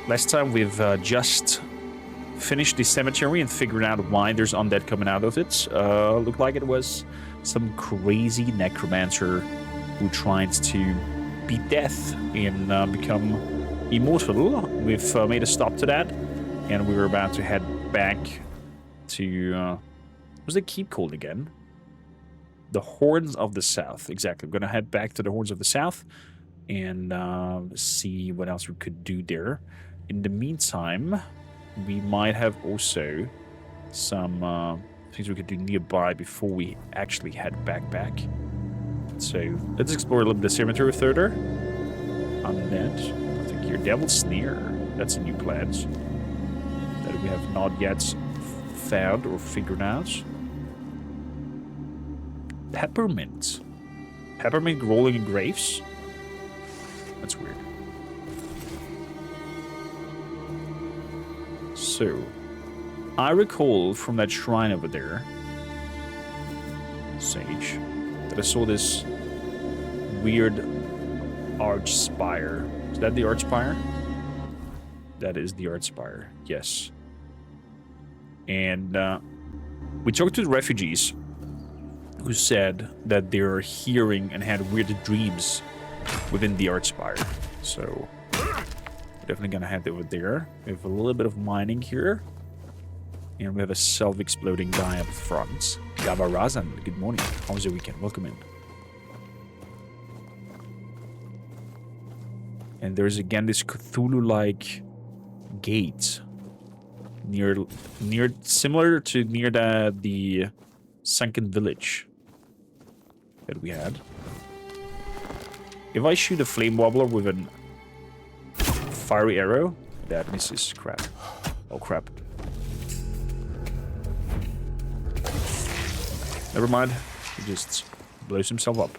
Last time we've just finished the cemetery and figured out why there's undead coming out of it. Looked like it was some crazy necromancer who tried to beat death and become immortal. We've made a stop to that, and we were about to head back to... what was the keep called again? The Horns of the South. Exactly. We're going to head back to the Horns of the South and see what else we could do there. In the meantime, we might have also some things we could do nearby before we actually head back. So let's explore a little bit the cemetery further. Undead. I think your Devil's Sneer. That's a new plant that we have not yet found or figured out. Peppermint. Peppermint rolling in graves? That's weird. So, I recall from that shrine over there, Sage, that I saw this weird arch spire. Is that the arch spire? That is the arch spire, yes. And we talked to the refugees who said that they're hearing and had weird dreams within the arch spire. So, definitely gonna head over there. We have a little bit of mining here. And we have a self-exploding guy up front. Gavarazan, good morning. How was your weekend? Welcome in. And there's again this Cthulhu-like gate near similar to near the sunken village that we had. If I shoot a flame wobbler with a fiery arrow, that misses. Crap. Oh crap. Never mind. He just blows himself up.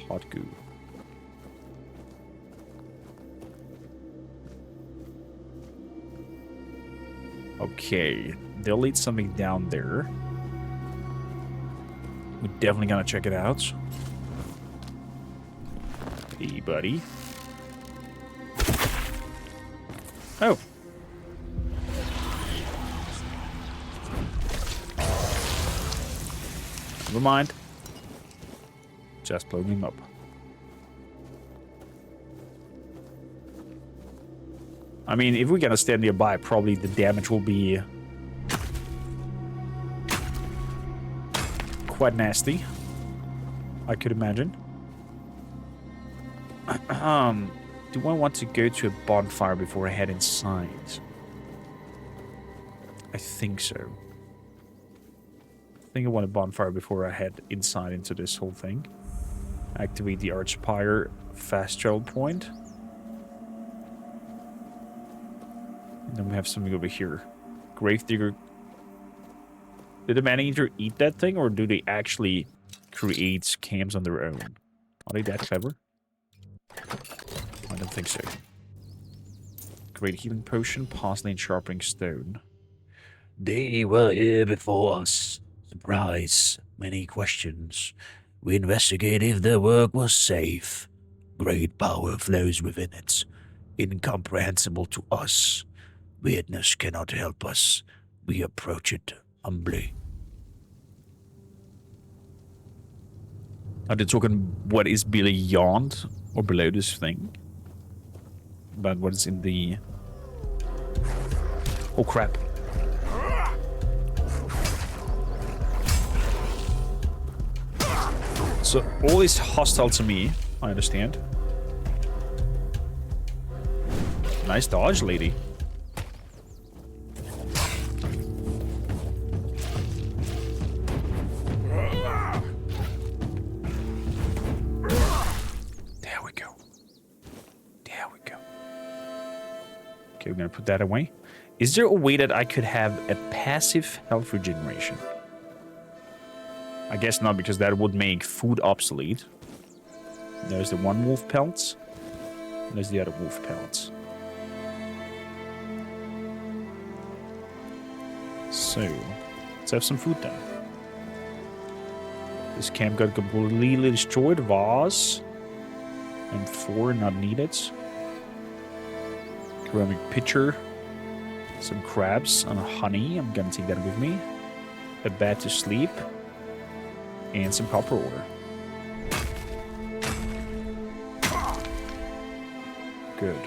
Hot goo. Okay. They'll lead something down there. We're definitely gonna check it out. Hey, buddy. Oh. Never mind. Just blowing him up. I mean, if we're gonna stand nearby, probably the damage will be quite nasty, I could imagine. Do I want to go to a bonfire before I head inside? I think so. I think I want a bonfire before I head inside into this whole thing. Activate the Archspire fast travel point. And then we have something over here. Gravedigger. Did the man-eater eat that thing, or do they actually create camps on their own? Are they that clever? I don't think so. Great healing potion, parsley and sharpening stone. They were here before us. Surprise. Many questions. We investigate if their work was safe. Great power flows within it. Incomprehensible to us. Weirdness cannot help us. We approach it humbly. Are they talking what is beyond or below this thing? About what is in the... Oh crap. So all is hostile to me, I understand. Nice dodge, lady. Okay, we're gonna put that away. Is there a way that I could have a passive health regeneration? I guess not, because that would make food obsolete. There's the one wolf pelts. And there's the other wolf pelts. So, let's have some food then. This camp got completely destroyed. Vase. And 4 not needed. Ceramic pitcher. Some crabs and honey. I'm gonna take that with me. A bed to sleep. And some copper ore. Good.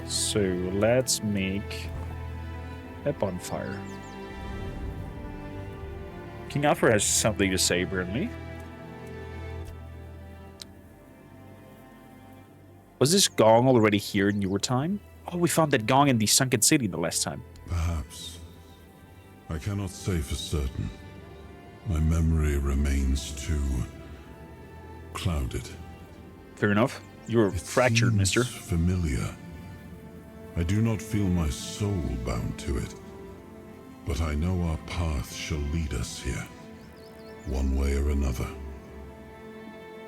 So let's make a bonfire. King Alfred has something to say, apparently. Was this gong already here in your time? Oh, we found that gong in the sunken city the last time. Perhaps. I cannot say for certain. My memory remains too clouded. Fair enough. You're fractured, Seems mister. familiar. I do not feel my soul bound to it, but I know our path shall lead us here, one way or another.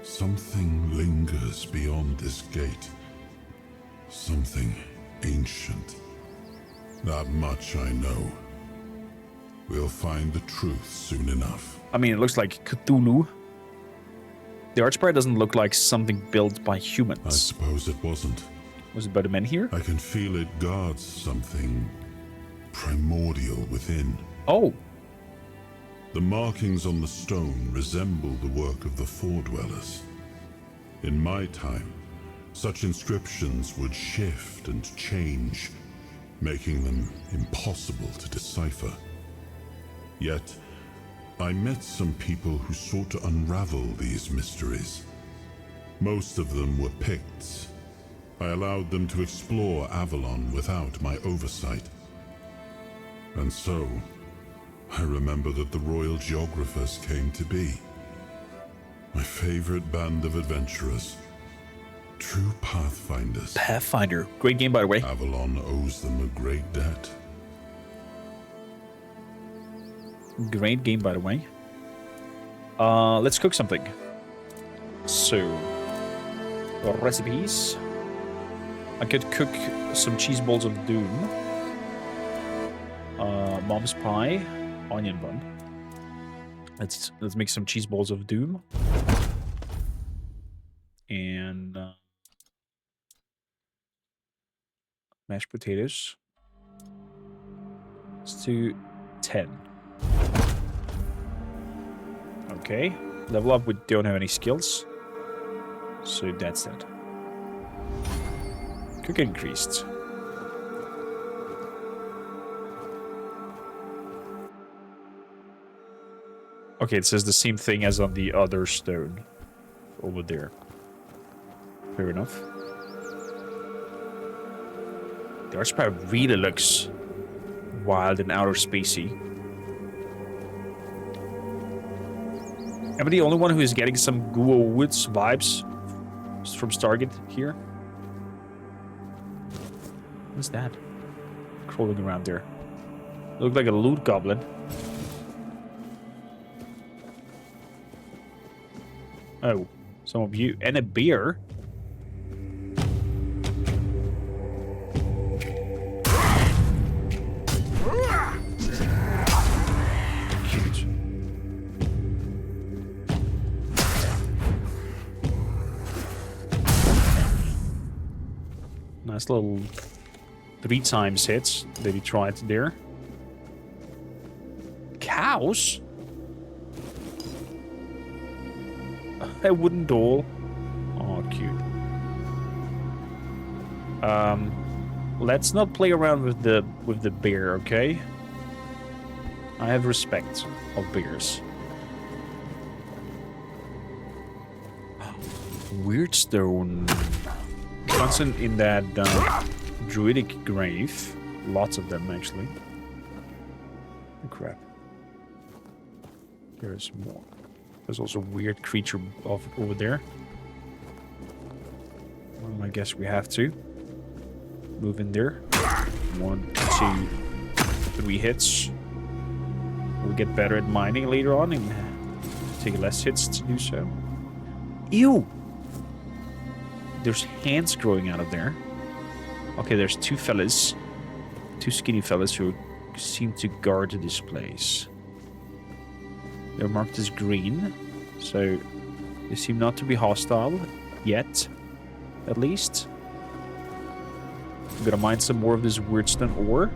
Something lingers beyond this gate. Something ancient. That much I know. We'll find the truth soon enough. I mean, it looks like Cthulhu. The Archspire doesn't look like something built by I humans. suppose it wasn't. Was it by the men here? I can feel it guards something primordial within. Oh, The markings on the stone resemble the work of the Foredwellers. In my time, such inscriptions would shift and change, making them impossible to decipher. Yet, I met some people who sought to unravel these mysteries. Most of them were Picts. I allowed them to explore Avalon without my oversight. And so, I remember that the royal geographers came to be. My favorite band of adventurers. True pathfinders. Pathfinder. Great game, by the way. Avalon owes them a great debt. Great game, by the way. Let's cook something. So, recipes. I could cook some cheese balls of doom. Mom's pie, onion bun. Let's make some cheese balls of doom. And mashed potatoes. Let's do 10. Okay. Level up, we don't have any skills. So that's that. Cook increased. Okay, it says the same thing as on the other stone. Over there. Fair enough. The Archspire really looks wild and outer spacey. Am I the only one who is getting some Guo Woods vibes from Stargate here? What's that? Crawling around there. Look like a loot goblin. Oh, some of you. And a bear. Cute. Nice little 3 times hits that he tried there. Cows? A wooden doll. Oh, cute. Let's not play around with the bear, okay? I have respect of bears. Weird stone. Constant in that druidic grave. Lots of them, actually. Oh, crap. There's more. There's also a weird creature over there. Well, I guess we have to move in there. 1, 2, 3 hits. We'll get better at mining later on and take less hits to do so. Ew! There's hands growing out of there. Okay, there's 2 fellas. 2 skinny fellas who seem to guard this place. They're marked as green, so they seem not to be hostile yet, at least. I'm gonna mine some more of this weird stone ore.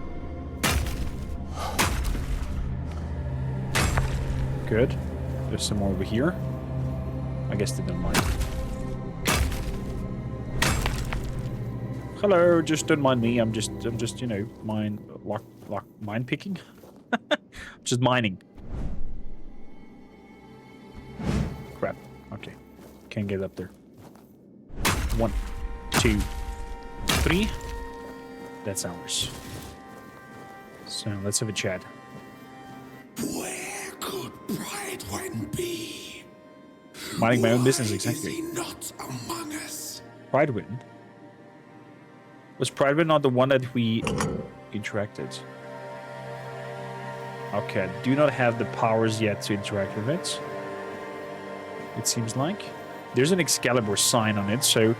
Good. There's some more over here. I guess they didn't mine. Hello, just don't mind me. I'm just, you know, mine picking. Just mining. Crap. Okay. Can't get up there. 1, 2, 3. That's ours. So let's have a chat. Where could Bridewin be? Minding my own business, Why exactly. Is he not among us? Bridewin? Was Bridewin not the one that we interacted? Okay, I do not have the powers yet to interact with it. It seems like. There's an Excalibur sign on it, so...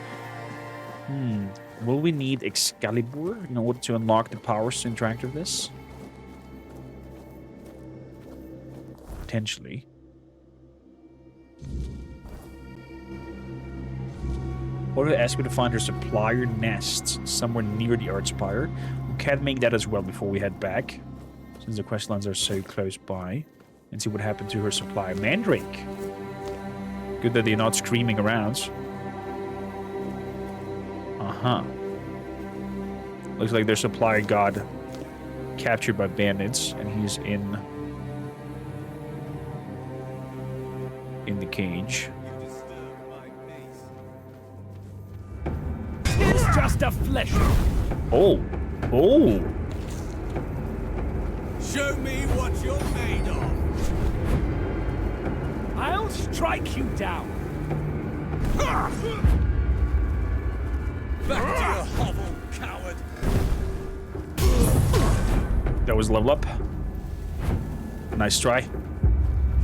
Will we need Excalibur in order to unlock the powers to interact with this? Potentially. Or to ask me to find her supplier nest somewhere near the Archspire. We can make that as well before we head back, since the questlines are so close by, and see what happened to her supplier Mandrake. Good that they're not screaming around. Looks like their supplier got captured by bandits, and he's in the cage. It's just a flesh. Oh! Show me what you're made of. I'll strike you down. Back to your hovel, coward. That was level up. Nice try.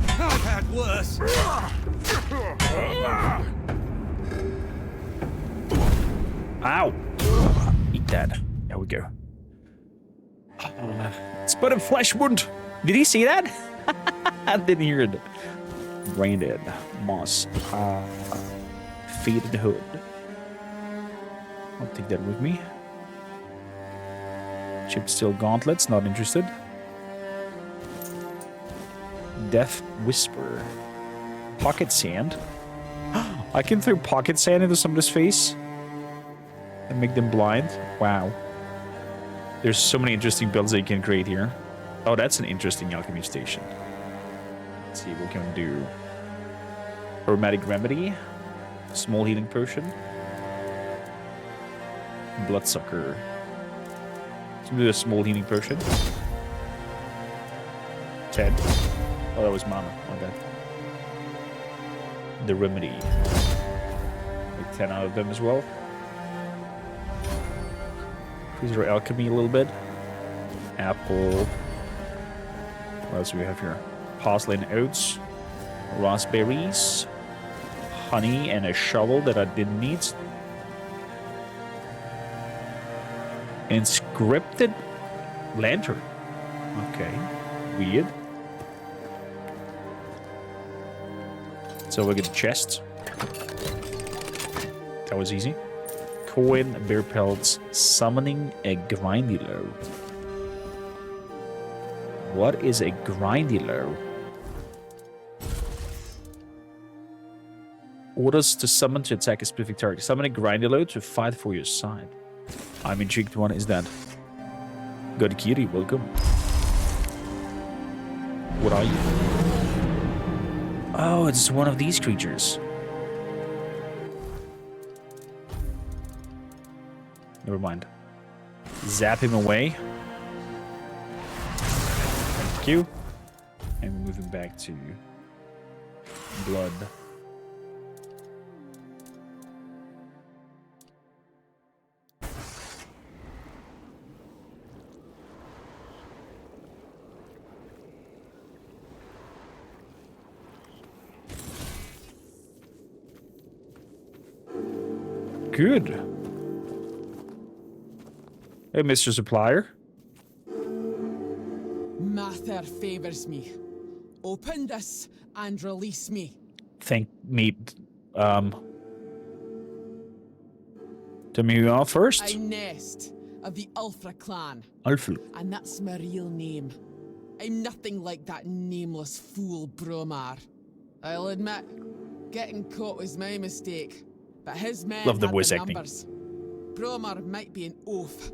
I've had worse. Ow! Eat that. There we go. It's but a flesh wound. Did he see that? I didn't hear it. Branded moss. Faded hood. I'll take that with me. Chipped steel gauntlets. Not interested. Death Whisper. Pocket sand. I can throw pocket sand into somebody's face and make them blind. Wow. There's so many interesting builds that you can create here. Oh, that's an interesting alchemy station. Let's see, what can we do? Aromatic remedy. Small healing potion. Bloodsucker. Let's do a small healing potion. 10. Oh, that was mana. My bad. The remedy. Like 10 out of them as well. Increase our alchemy a little bit. Apple. What else do we have here? Parsley and oats. Raspberries. Honey and a shovel that I didn't need. Inscripted lantern. Okay. Weird. So we get a chest. That was easy. Coin, bear pelts, summoning a grindylow. What is a grindylow? Orders to summon to attack a specific target. Summon a grindylow to fight for your side. I'm intrigued. What is that? Godkiri, welcome. What are you? Oh, it's one of these creatures. Never mind. Zap him away. Thank you. And moving back to blood. Good. Hey, Mr. Supplier. Mather favors me. Open this and release me. Thank me. Tell me who you are first. I nest of the Ulfra clan. Alpha. And that's my real name. I'm nothing like that nameless fool Bromar. I'll admit, getting caught was my mistake, but his men Love the had voice the acting. numbers. Bromar might be an oaf,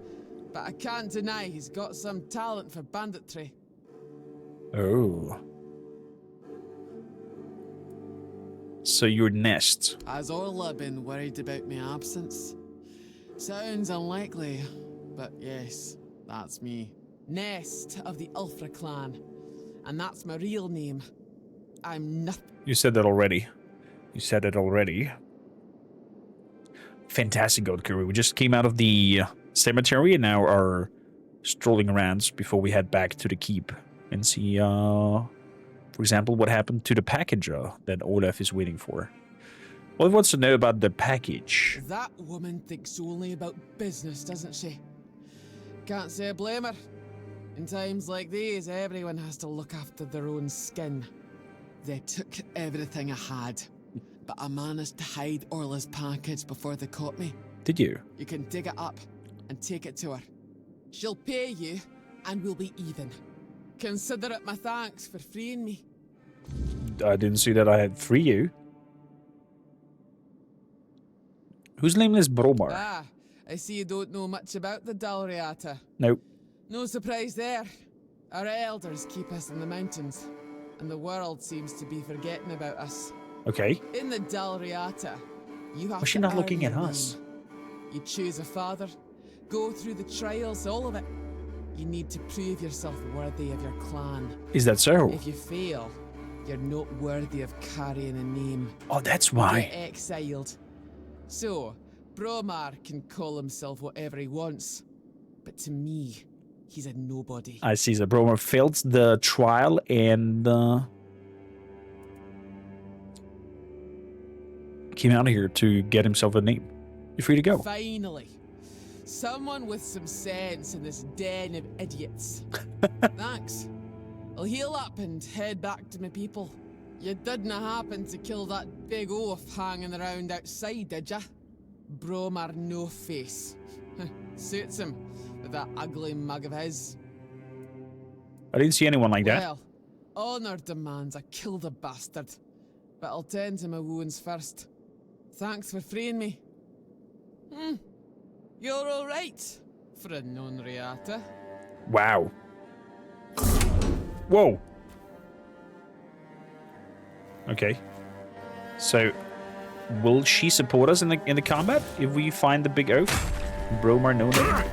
but I can't deny he's got some talent for banditry. Oh. So your nest. Has Orla been worried about my absence? Sounds unlikely, but yes, that's me. Nest of the Ulfra clan, and that's my real name. I'm nothing. You said that already. You said it already. Fantastic, Gold Curry. We just came out of the cemetery and now are strolling around before we head back to the keep and see, for example, what happened to the package that Olaf is waiting for. Olaf wants to know about the package. That woman thinks only about business, doesn't she? Can't say I blame her. In times like these, everyone has to look after their own skin. They took everything I had, but I managed to hide Orla's package before they caught me. Did you? You can dig it up and take it to her. She'll pay you, and we'll be even. Consider it my thanks for freeing me. I didn't see that I had free you. Whose name is Bromar? Ah, I see you don't know much about the Dalriata. Nope. No surprise there. Our elders keep us in the mountains, and the world seems to be forgetting about us. Okay. In the Dalriata, you have Was she to not earn looking at your us? name. You choose a father, go through the trials, all of it. You need to prove yourself worthy of your clan. Is that so? If you fail, you're not worthy of carrying a name. Oh, that's You're why. exiled. So, Bromar can call himself whatever he wants, but to me, he's a nobody. I see that Bromar failed the trial and came out here to get himself a name. You're free to go. Finally, someone with some sense in this den of idiots. Thanks. I'll heal up and head back to my people. You didn't happen to kill that big oaf hanging around outside, did ya? Bromar no face. Suits him with that ugly mug of his. I didn't see anyone like that. Well, honor demands I kill the bastard, but I'll tend to my wounds first. Thanks for freeing me. You're all right for a non-reata. Wow. Whoa. Okay. So, will she support us in the combat if we find the big oaf? Bromar no name.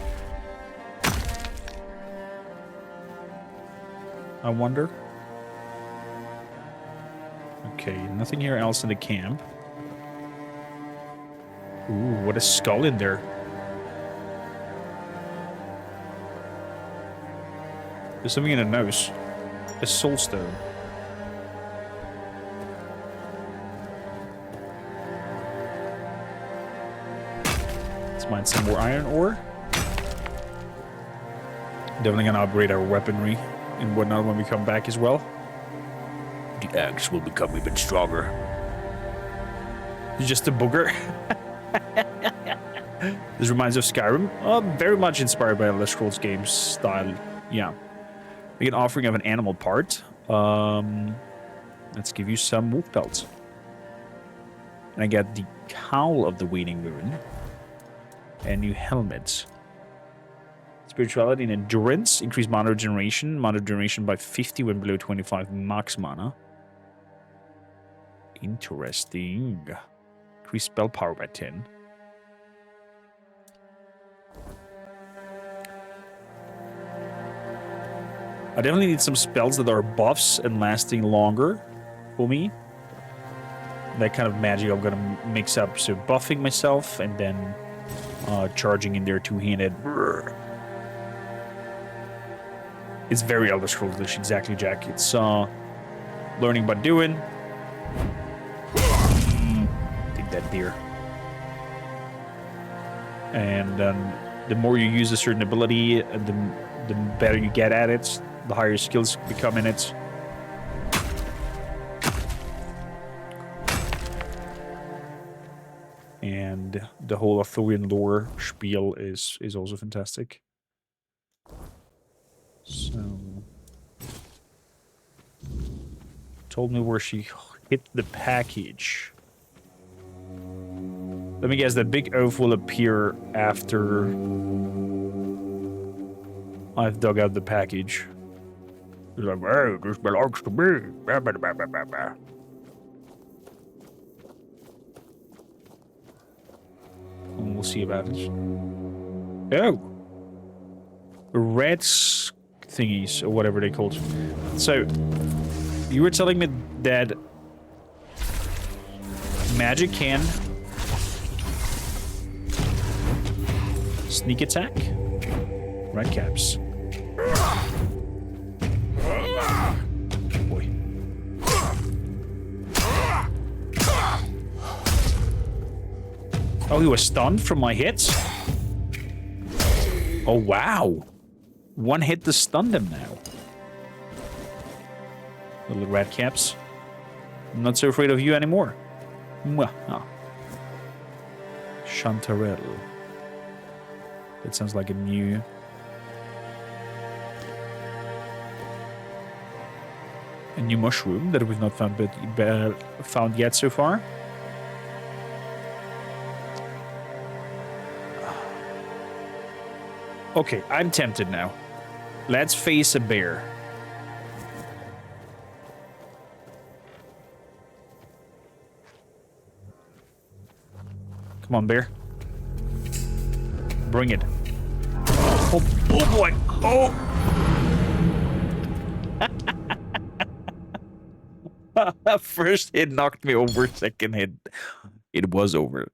I wonder. Okay, nothing here else in the camp. Ooh, what a skull in there. There's something in the nose. A soul stone. Let's mine some more iron ore. Definitely gonna upgrade our weaponry and whatnot when we come back as well. The axe will become even stronger. He's just a booger. This reminds of Skyrim. Very much inspired by Elder Scrolls games style. Yeah. We get an offering of an animal part. Let's give you some wolf pelts. And I get the cowl of the waning moon. And new helmets. Spirituality and endurance. Increase mana regeneration. Mana regeneration by 50 when below 25 max mana. Interesting. Increase spell power by 10. I definitely need some spells that are buffs and lasting longer for me. That kind of magic I'm gonna mix up. So buffing myself and then charging in there two-handed. It's very Elder Scrolls-ish, exactly, Jack. It's learning by doing. Take that deer. And the more you use a certain ability, the better you get at it, the higher your skills become in it. And and the whole Arthurian lore spiel is also fantastic. So, told me where she hit the package. Let me guess, that big oaf will appear after I've dug out the package. He's like, hey, this belongs to me. Bah, bah, bah, bah, bah, bah. And we'll see about it. Oh! Reds thingies, or whatever they called. So, you were telling me that magic can sneak attack? Red caps. Boy. Oh, he was stunned from my hits? Oh, wow. One hit to stun them now. Little red caps. I'm not so afraid of you anymore. Mwah. Oh. Chantarelle. That sounds like a new... a new mushroom that we've not found yet so far. Okay, I'm tempted now. Let's face a bear. Come on, bear. Bring it. Oh, oh boy. Oh! First hit knocked me over. Second hit, it was over.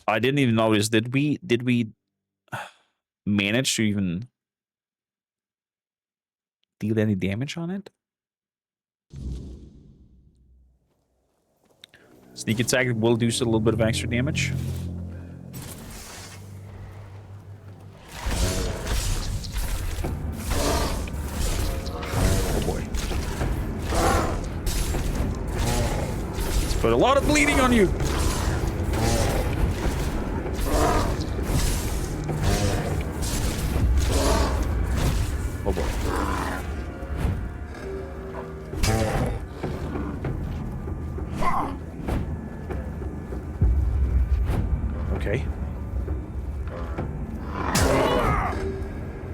I didn't even notice. Did we manage to even deal any damage on it? Sneak attack will do a little bit of extra damage. Oh boy. Let's put a lot of bleeding on you. Oh boy. Okay.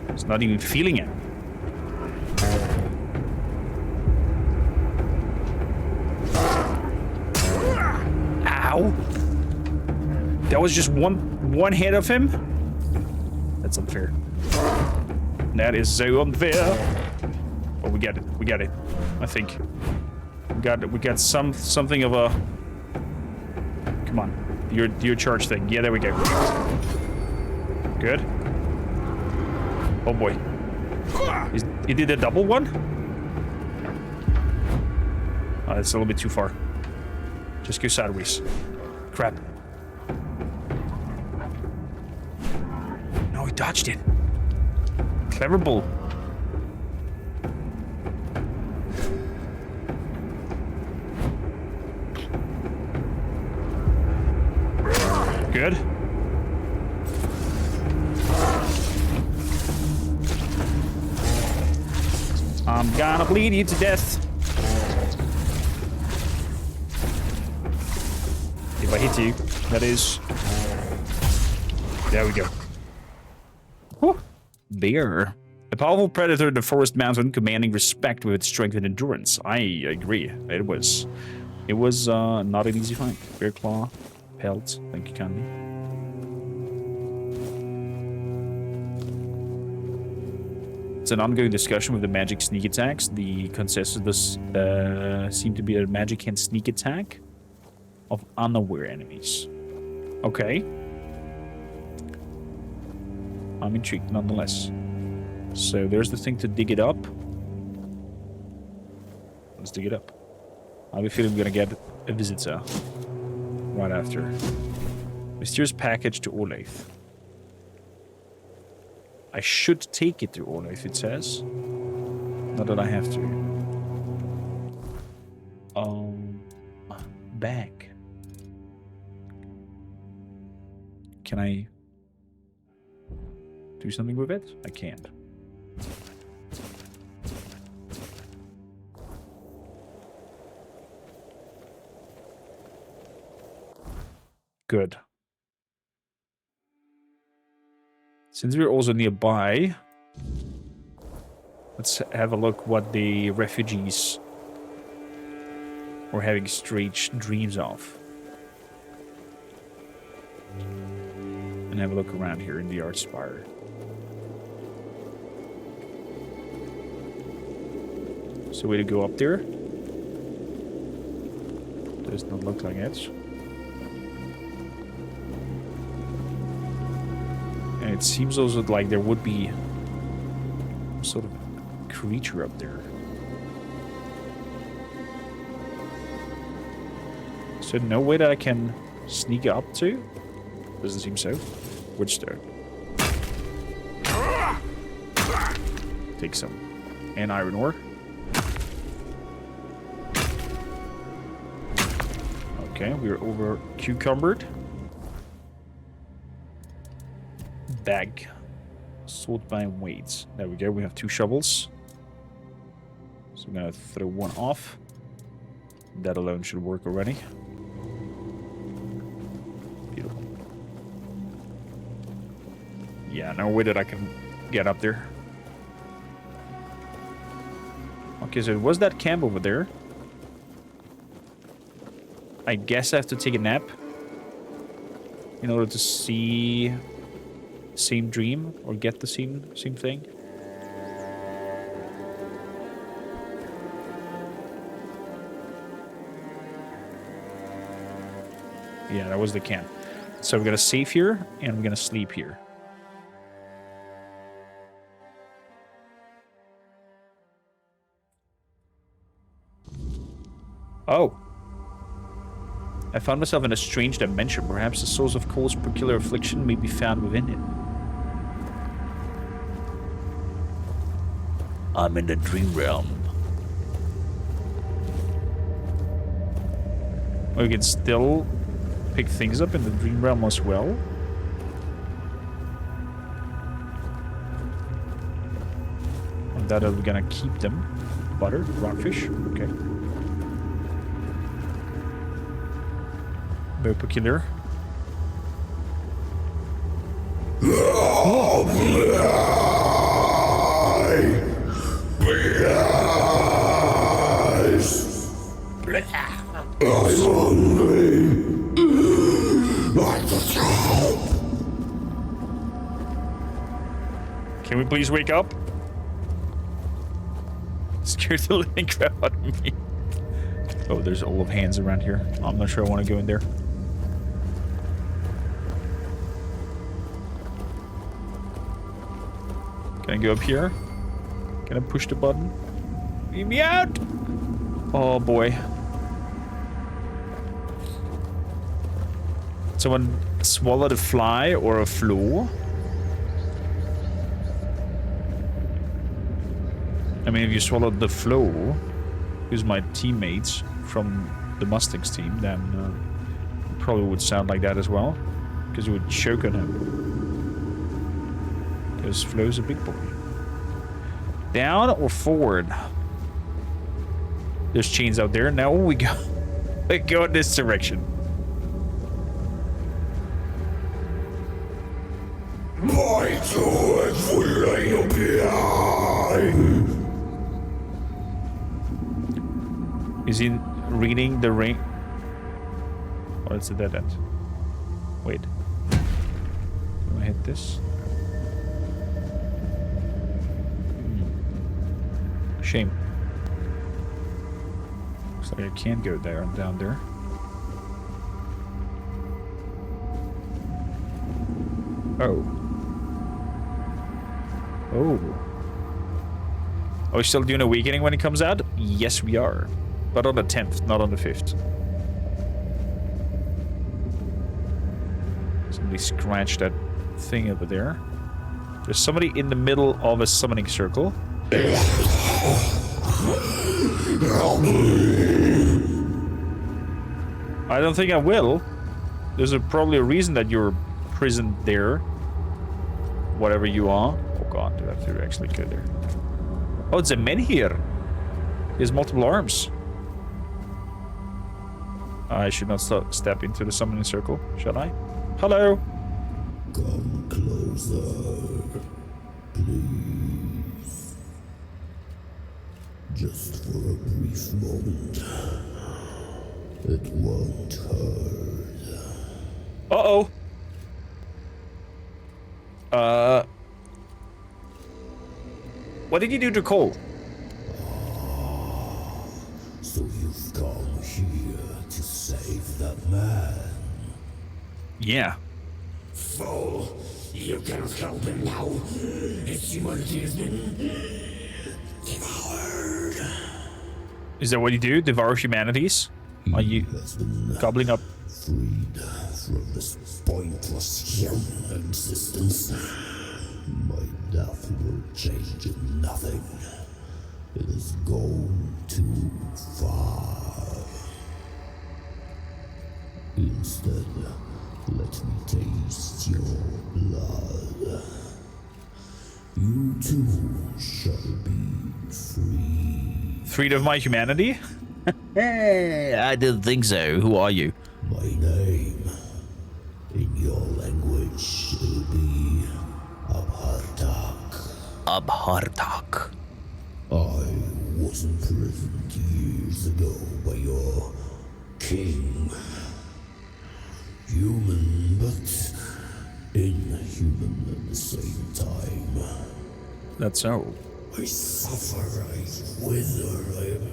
It's not even feeling it. Ow! That was just one hit of him? That's unfair. That is so unfair. Oh, we got it. We got it. I think. We got something of a... Come on. Your charge thing. Yeah, there we go. Good. Oh boy. He did a double one? Oh, that's a little bit too far. Just go sideways. Crap. No, he dodged it. Clever bull. Good. I'm gonna bleed you to death. If I hit you, that is. There we go. Whew. Bear. A powerful predator in the forest mountain, commanding respect with its strength and endurance. I agree. It was not an easy fight. Bear claw. Pelt, thank you kindly. It's an ongoing discussion with the magic sneak attacks. The consensus seem to be a magic can sneak attack of unaware enemies. Okay. I'm intrigued nonetheless. So there's the thing to dig it up. Let's dig it up. I have a feeling we're gonna get a visitor right after. Mysterious package to Orlaith. I should take it to Orlaith, it says. Not that I have to. Bag. Can I do something with it? I can't. Good. Since we're also nearby, let's have a look what the refugees were having strange dreams of. And have a look around here in the art spire. So way to go up there. Does not look like it. And it seems also like there would be some sort of creature up there. So no way that I can sneak up to? Doesn't seem so. Which though? Take some. And iron ore. Okay, we're over cucumbered. Bag. Sort by weights. There we go, we have 2 shovels. So I'm gonna throw one off. That alone should work already. Beautiful. Yeah, no way that I can get up there. Okay, so it was that camp over there. I guess I have to take a nap in order to see the same dream or get the same thing. Yeah, that was the camp. So we're gonna save here and we're gonna sleep here. Oh. I found myself in a strange dimension. Perhaps the source of Cole's peculiar affliction may be found within it. I'm in the dream realm. Oh, you can still pick things up in the dream realm as well. And that we're gonna keep them. Butter, rockfish, okay. Very peculiar. Can we please wake up? Scared the living crap out of me. Oh, there's all of hands around here. I'm not sure I want to go in there. Can I go up here? Can I push the button? Leave me out! Oh boy. Someone swallowed a fly or a flaw? I mean, if you swallowed the flaw, who's my teammates from the Mustangs team, then it probably would sound like that as well. Because you would choke on him. Because Flo's a big boy. Down or forward? There's chains out there. Now we go. We go in this direction. My swords will lay you behind. Is he reading the ring? Oh, it's a dead end. Wait. Do I hit this? Shame. Looks like I can't go there and down there. Oh. Oh. Are we still doing Awakening when it comes out? Yes, we are. But on the 10th, not on the 5th. Somebody scratched that thing over there. There's somebody in the middle of a summoning circle. I don't think I will. There's probably a reason that you're imprisoned there. Whatever you are. Oh god, do I have to actually go there? Oh, it's a man here. He has multiple arms. I should not step into the summoning circle, shall I? Hello. Come closer, please. Just for a brief moment. It won't hurt. Uh-oh. What did you do to Cole? So you've come here to save that man. Yeah. Fool, you cannot help him now. His humanity has been devoured. Is that what you do? Devour humanities? Are you Has been gobbling up? freed from this pointless human existence. My death will change nothing. It has gone too far. Instead, let me taste your blood. You too shall be free. Freed of my humanity? I didn't think so. Who are you? My name, in your language, will be Abhartak. Abhartak. I was imprisoned years ago by your king. Human, but inhuman at the same time. That's so. I suffer, I wither, I am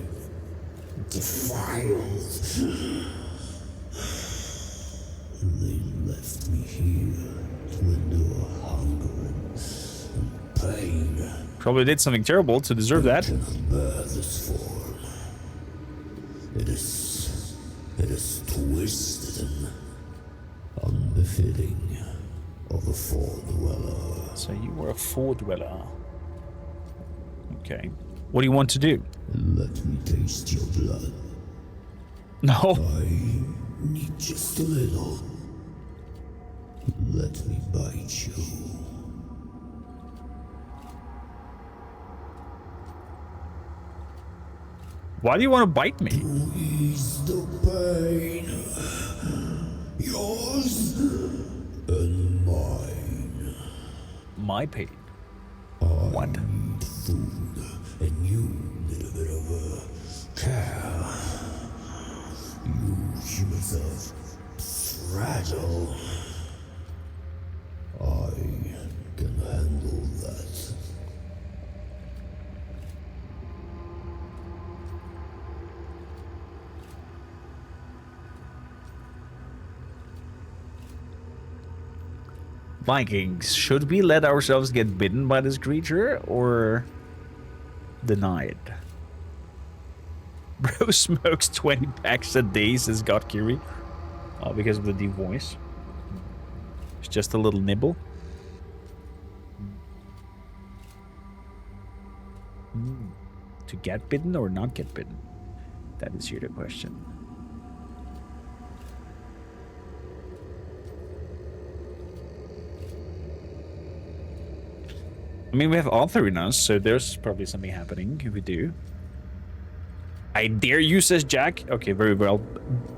defiled. They left me here to endure hunger and pain. Probably did something terrible to deserve that. I cannot bear this form. It is twisted and unbefitting of a Fall Dweller. So you were a Fall Dweller. Okay. What do you want to do? Let me taste your blood. No. I need just a little. Let me bite you. Why do you want to bite me? Ease the pain. Yours and mine. My pain. I need food, and you need a bit of care. You humans are fragile. I can handle that. Vikings, should we let ourselves get bitten by this creature or deny it? Bro smokes 20 packs a day, says God Kiri. Oh, because of the deep voice. It's just a little nibble. To get bitten or not get bitten? That is here the question. I mean, we have Arthur in us, so there's probably something happening if we do. I dare you, says Jack. Okay, very well.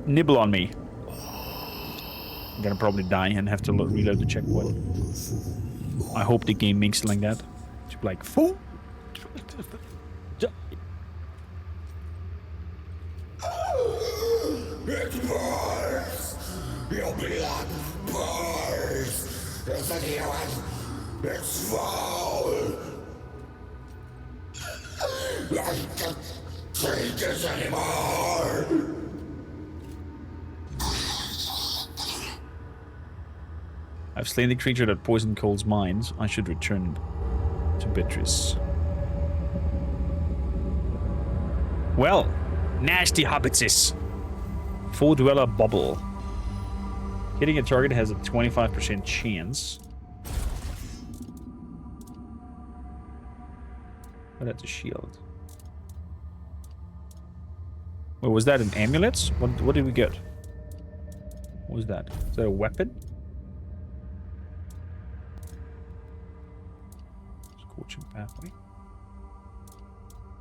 Nibble on me. I'm gonna probably die and have to reload the checkpoint. I hope the game makes it like that. To be like, fool. It burns! Your blood burns! It's a human! It's foul! I can't take this anymore! I've slain the creature that poisoned Cole's mind. I should return to Beatrice. Well, nasty hobbitses. Full Dweller Bubble. Hitting a target has a 25% chance. Oh, that's a shield. Wait, was that an amulet? What did we get? What was that? Is that a weapon? Fortune pathway.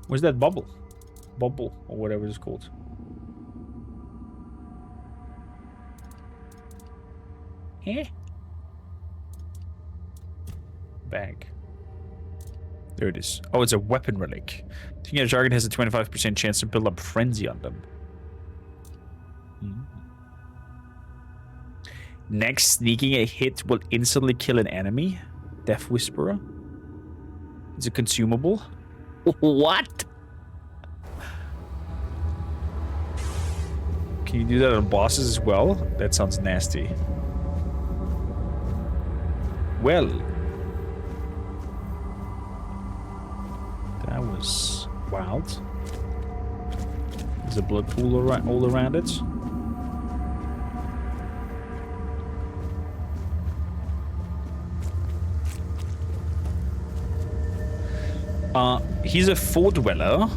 Where's that bubble? Bubble, or whatever it's called. Eh? Bag. There it is. Oh, it's a weapon relic. Taking a target has a 25% chance to build up frenzy on them. Next, sneaking a hit will instantly kill an enemy. Death Whisperer. It's a consumable. What? Can you do that on bosses as well? That sounds nasty. Well. That was wild. There's a blood pool all around it. He's a fort dweller,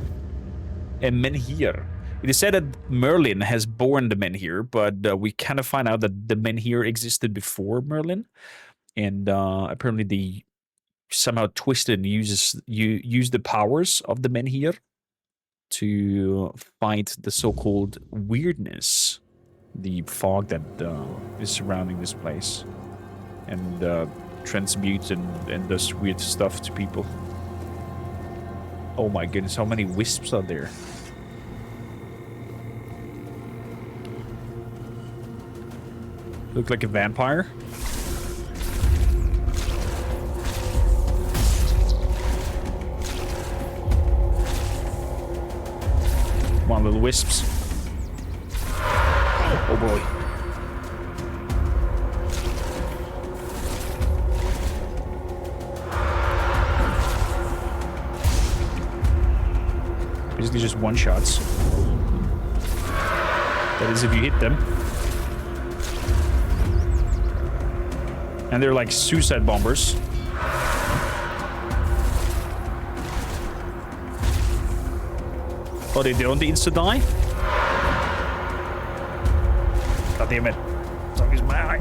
a menhir. It is said that Merlin has born the menhir, but we kind of find out that the menhir existed before Merlin, and apparently they somehow twisted and use the powers of the menhir to fight the so-called weirdness, the fog that is surrounding this place, and transmutes and does weird stuff to people. Oh my goodness, how many wisps are there? Look like a vampire. Come on, little wisps. Oh boy. Basically just one-shots. That is if you hit them. And they're like suicide bombers. Oh, they don't insta-die? God damn it. Something's my eye.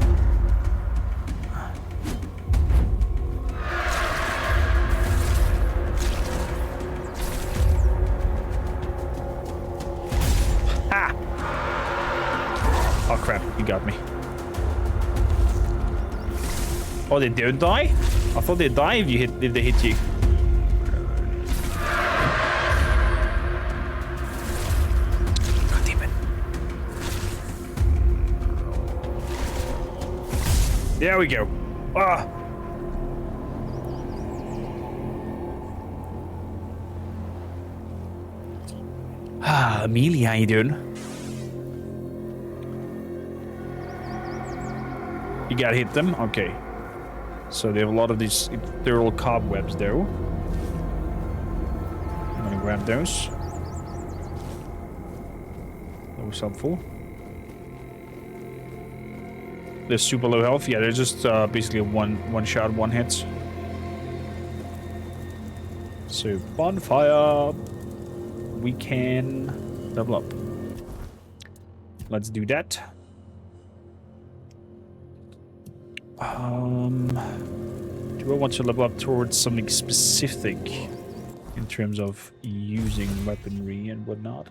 Oh crap, you got me. Oh, they don't die? I thought they'd die if they hit you. God damn it. There we go. Amelia, how you doing? You gotta hit them? Okay. So they have a lot of these ethereal cobwebs, though. I'm gonna grab those. That was helpful. They're super low health. Yeah, they're just basically one shot, one hit. So bonfire. We can level up. Let's do that. Do I want to level up towards something specific in terms of using weaponry and whatnot?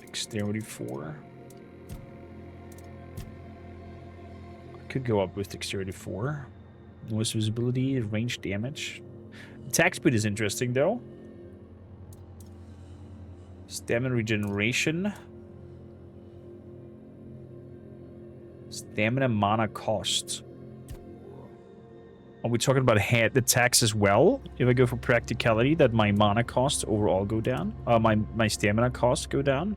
Dexterity 4. I could go up with Dexterity 4. Noise visibility, range damage. Attack speed is interesting though. Stamina regeneration. Stamina mana cost. Are we talking about the tax as well? If I go for practicality, that my mana costs overall go down. My stamina costs go down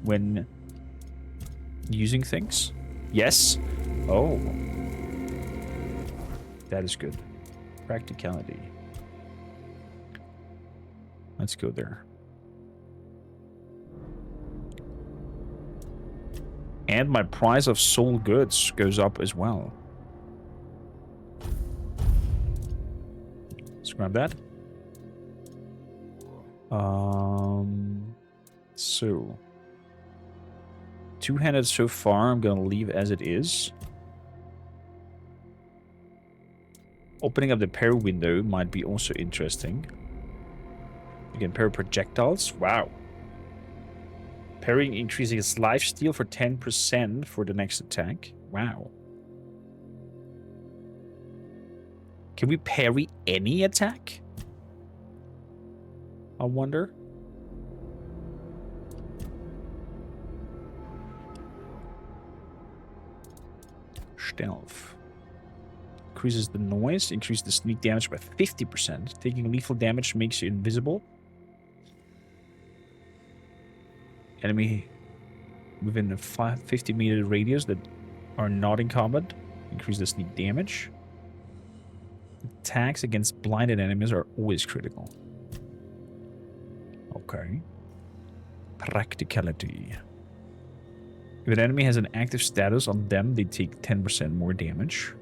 when using things. Yes. Oh. That is good. Practicality. Let's go there. And my price of sold goods goes up as well. Let's grab that. So two-handed so far. I'm gonna leave as it is. Opening up the parry window might be also interesting. You can parry projectiles. Wow. Parrying increasing its lifesteal for 10% for the next attack. Wow. Can we parry any attack? I wonder. Stealth. Increases the noise, increases the sneak damage by 50%. Taking lethal damage makes you invisible. Enemy within a 50-meter radius that are not in combat. Increase the sneak damage. Attacks against blinded enemies are always critical. Okay. Practicality. If an enemy has an active status on them, they take 10% more damage.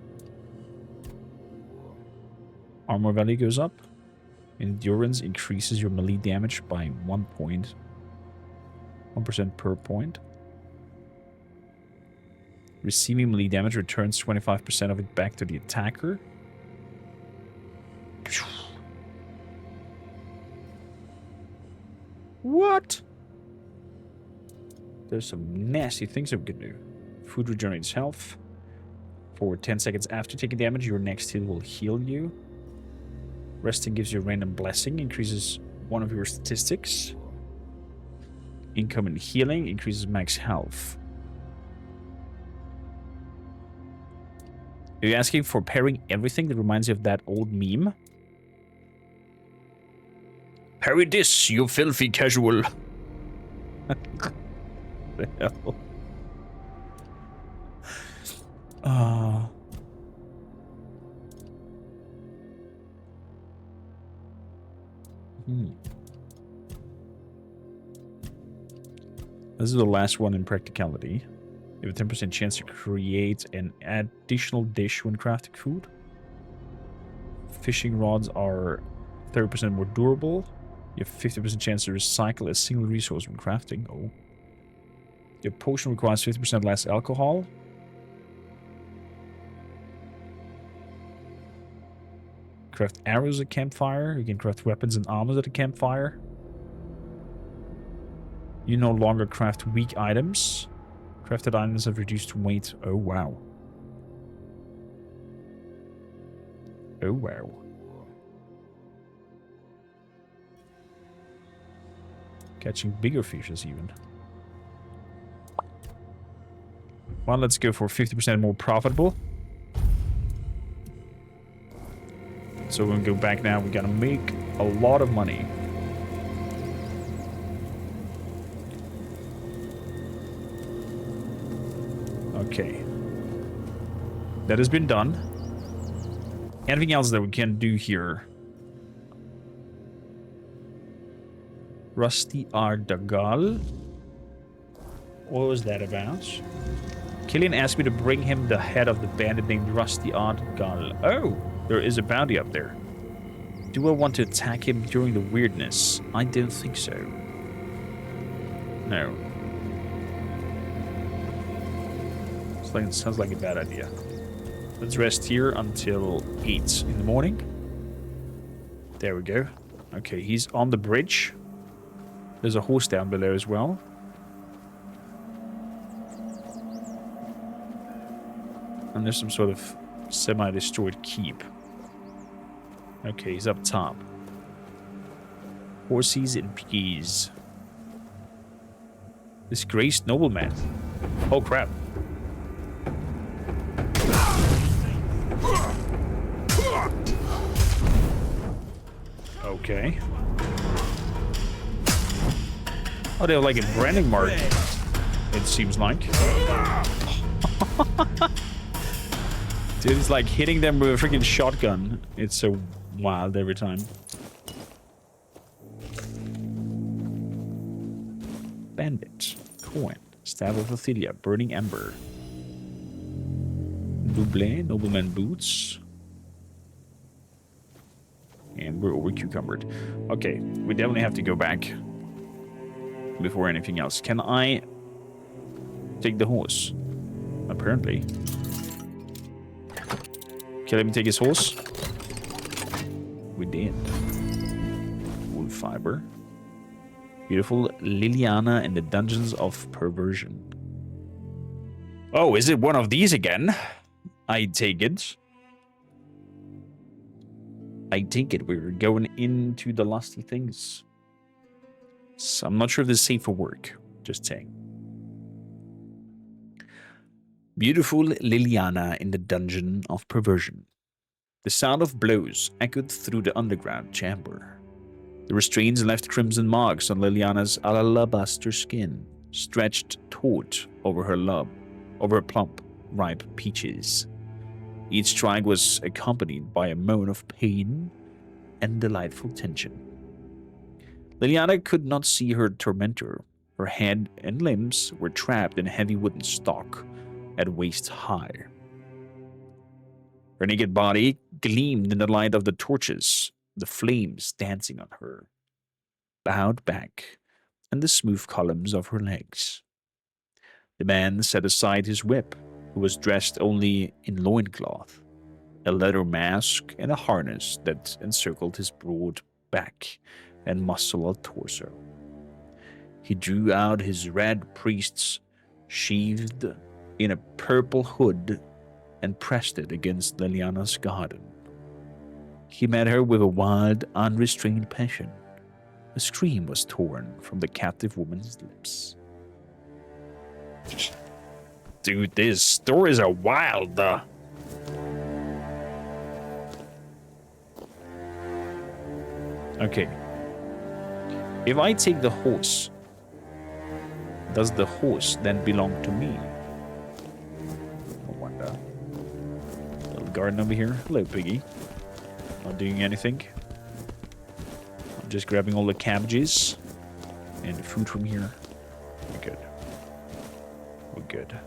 Armor value goes up. Endurance increases your melee damage by 1 point. 1% per point. Receiving melee damage returns 25% of it back to the attacker. What? There's some nasty things that we can do. Food regenerates health. For 10 seconds after taking damage, your next hit will heal you. Resting gives you a random blessing, increases one of your statistics. Income and healing increases max health. Are you asking for parrying everything that reminds you of that old meme? Parry this, you filthy casual. The hell? This is the last one in practicality. You have a 10% chance to create an additional dish when crafting food. Fishing rods are 30% more durable. You have 50% chance to recycle a single resource when crafting. Oh. Your potion requires 50% less alcohol. Craft arrows at campfire. You can craft weapons and armors at a campfire. You no longer craft weak items. Crafted items have reduced weight. Oh, wow. Oh, wow. Catching bigger fishes, even. Well, let's go for 50% more profitable. So we're going to go back now. We got to make a lot of money. Okay. That has been done. Anything else that we can do here? Rusty Ardagal. What was that about? Killian asked me to bring him the head of the bandit named Rusty Ardagal. Oh, there is a bounty up there. Do I want to attack him during the weirdness? I don't think so. No. Sounds like a bad idea. Let's rest here until 8 in the morning. There we go. Okay, he's on the bridge. There's a horse down below as well. And there's some sort of semi-destroyed keep. Okay, he's up top. Horses and peas. Disgraced nobleman. Oh, crap. Okay. Oh, they have like a branding mark, it seems like. Dude, it's like hitting them with a freaking shotgun. It's so wild every time. Bandit. Coin. Staff of Ophelia. Burning Ember. Double. Nobleman Boots. And we're over cucumbered. Okay, we definitely have to go back before anything else. Can I take the horse. Apparently. Okay, let me take his horse. We did. Wool fiber. Beautiful Liliana in the Dungeons of Perversion. Oh, is it one of these again? I take it. I take it. We're going into the lusty things. So I'm not sure if this is safe for work. Just saying. Beautiful Liliana in the Dungeon of Perversion. The sound of blows echoed through the underground chamber. The restraints left crimson marks on Liliana's alabaster skin, stretched taut over her plump, ripe peaches. Each strike was accompanied by a moan of pain and delightful tension. Liliana could not see her tormentor. Her head and limbs were trapped in a heavy wooden stock at waist high. Her naked body gleamed in the light of the torches, the flames dancing on her bowed back and the smooth columns of her legs. The man set aside his whip, who was dressed only in loincloth, a leather mask, and a harness that encircled his broad back and muscular torso. He drew out his red priest's sheathed in a purple hood and pressed it against Liliana's garden. He met her with a wild, unrestrained passion. A scream was torn from the captive woman's lips. Dude, these stories are wild. Okay. If I take the horse, does the horse then belong to me? No wonder. Little garden over here. Hello, piggy. Not doing anything. I'm just grabbing all the cabbages and the food from here. We're good. We're good.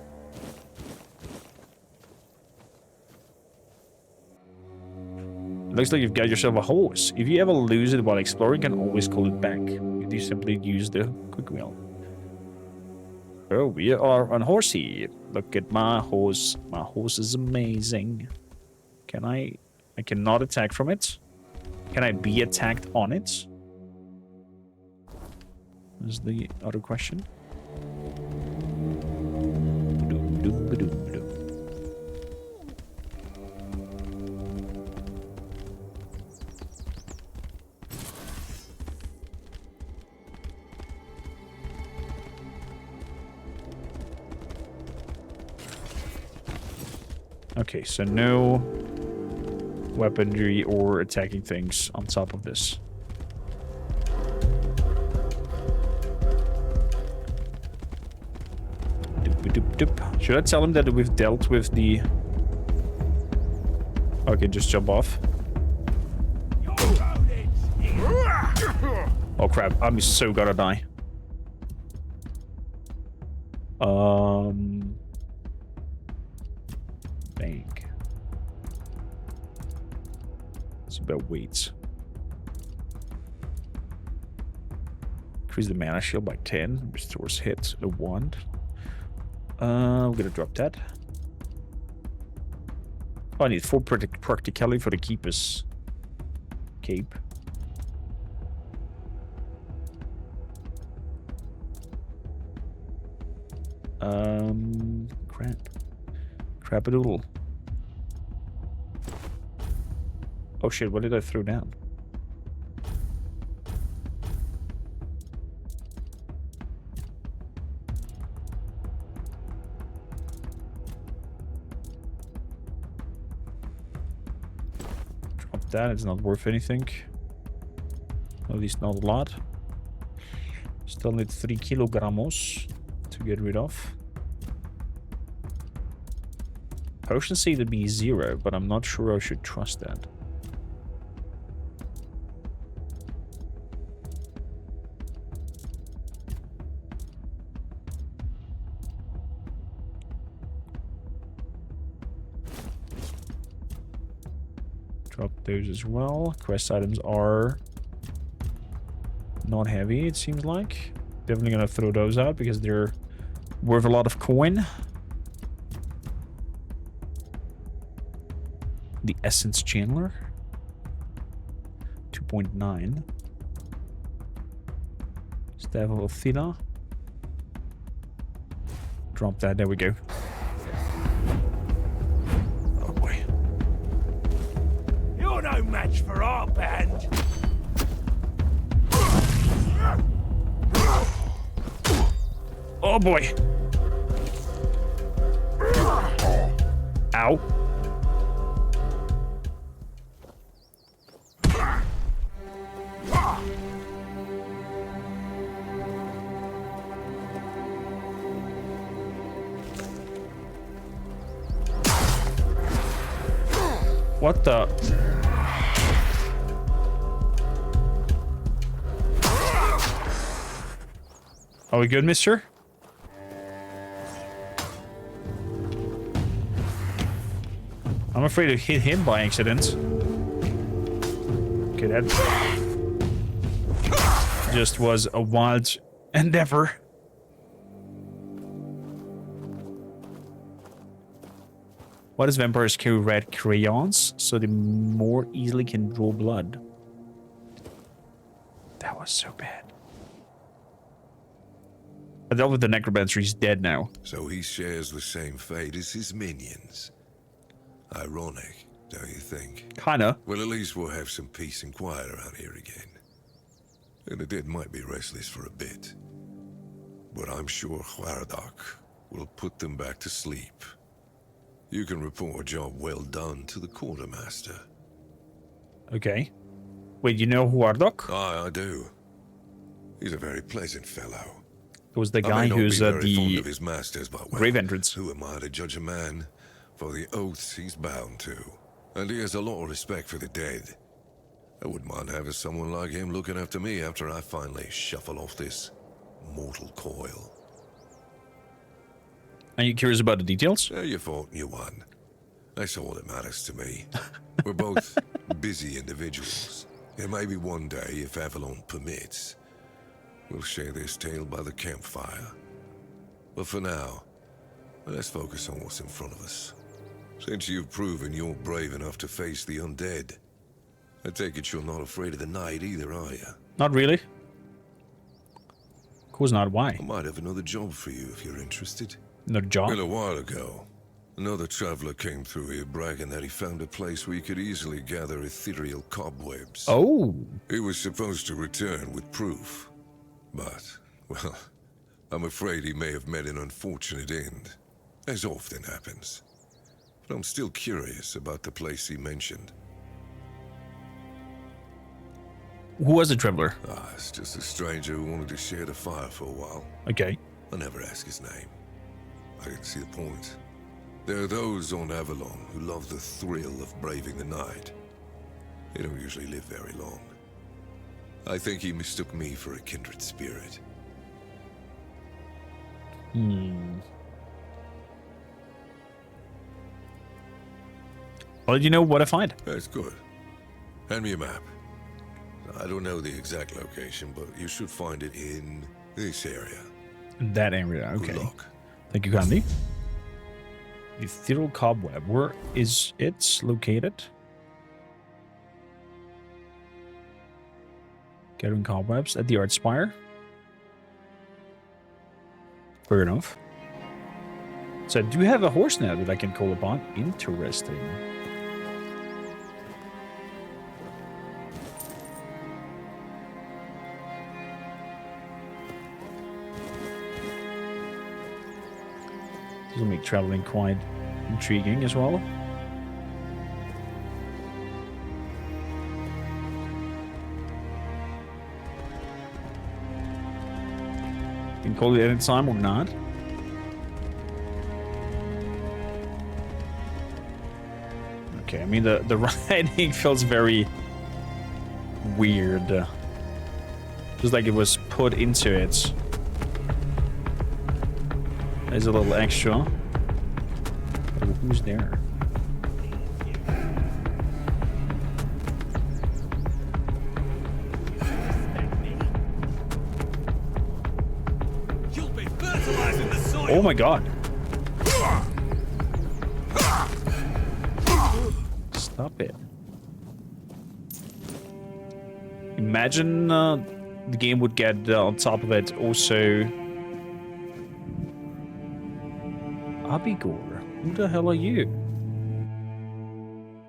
Looks like you've got yourself a horse. If you ever lose it while exploring, you can always call it back. You simply use the quick wheel. Oh, we are on horsey. Look at my horse. My horse is amazing. Can I cannot attack from it. Can I be attacked on it? Is the other question. Okay, so no weaponry or attacking things on top of this. Should I tell him that we've dealt with the... Okay, just jump off. Oh crap, I'm so gonna die. Bank. It's about weights. Increase the mana shield by 10. Restores hits a 1. We're gonna drop that. Oh, I need 4 practicality for the keeper's cape. Crap-a-doodle. Oh shit, what did I throw down? Drop that, it's not worth anything. At least not a lot. Still need 3 kilogramos to get rid of. Potions say to be 0, but I'm not sure I should trust that. Drop those as well. Quest items are not heavy, it seems like. Definitely gonna throw those out because they're Worth a lot of coin. The Essence Chandler. 2.9. Staff of Athena. Drop that. There we go. Oh boy. You're no match for our band. Oh boy. Ow. What the? Are we good, mister? I'm afraid to hit him by accident. Okay, that just was a wild endeavor. Why does vampires carry red crayons? So they more easily can draw blood. That was so bad. I dealt with the necromancer, he's dead now. So he shares the same fate as his minions. Ironic, don't you think? Kinda. Well, at least we'll have some peace and quiet around here again. And the dead might be restless for a bit. But I'm sure Hwardak will put them back to sleep. You can report a job well done to the quartermaster. Okay. Wait, you know Hwardak? Aye, I do. He's a very pleasant fellow. It was the guy who's fond of the his masters, but well, grave entrance. who am I to judge a man for the oaths he's bound to? And he has a lot of respect for the dead. I wouldn't mind having someone like him looking after me after I finally shuffle off this mortal coil. Are you curious about the details? You fought and you won. That's all that matters to me. We're both busy individuals. And maybe one day, if Avalon permits, we'll share this tale by the campfire. But for now, let's focus on what's in front of us. Since you've proven you're brave enough to face the undead, I take it you're not afraid of the night either, are you? Not really. Of course not. Why? I might have another job for you if you're interested. No job? Well, a while ago, another traveler came through here bragging that he found a place where you could easily gather ethereal cobwebs. Oh. He was supposed to return with proof. But, well, I'm afraid he may have met an unfortunate end, as often happens. But I'm still curious about the place he mentioned. Who was the traveler? It's just a stranger who wanted to share the fire for a while. Okay. I never ask his name. I didn't see the point. There are those on Avalon who love the thrill of braving the night. They don't usually live very long. I think he mistook me for a kindred spirit. Well, you know what I find? That's good. Hand me a map. I don't know the exact location, but you should find it in this area. That area, okay. Good luck. Thank you kindly. The ethereal cobweb. Where is it located? Gathering cobwebs at the art spire. Fair enough. So I do have a horse now that I can call upon. Interesting. This will make traveling quite intriguing as well. Can call it any time or not. Okay, I mean the writing feels very weird. Just like it was put into it. There's a little extra. Oh, who's there? You'll be fertilizing the soil. Oh my god. Stop it. Imagine the game would get on top of it also... Abigor, who the hell are you?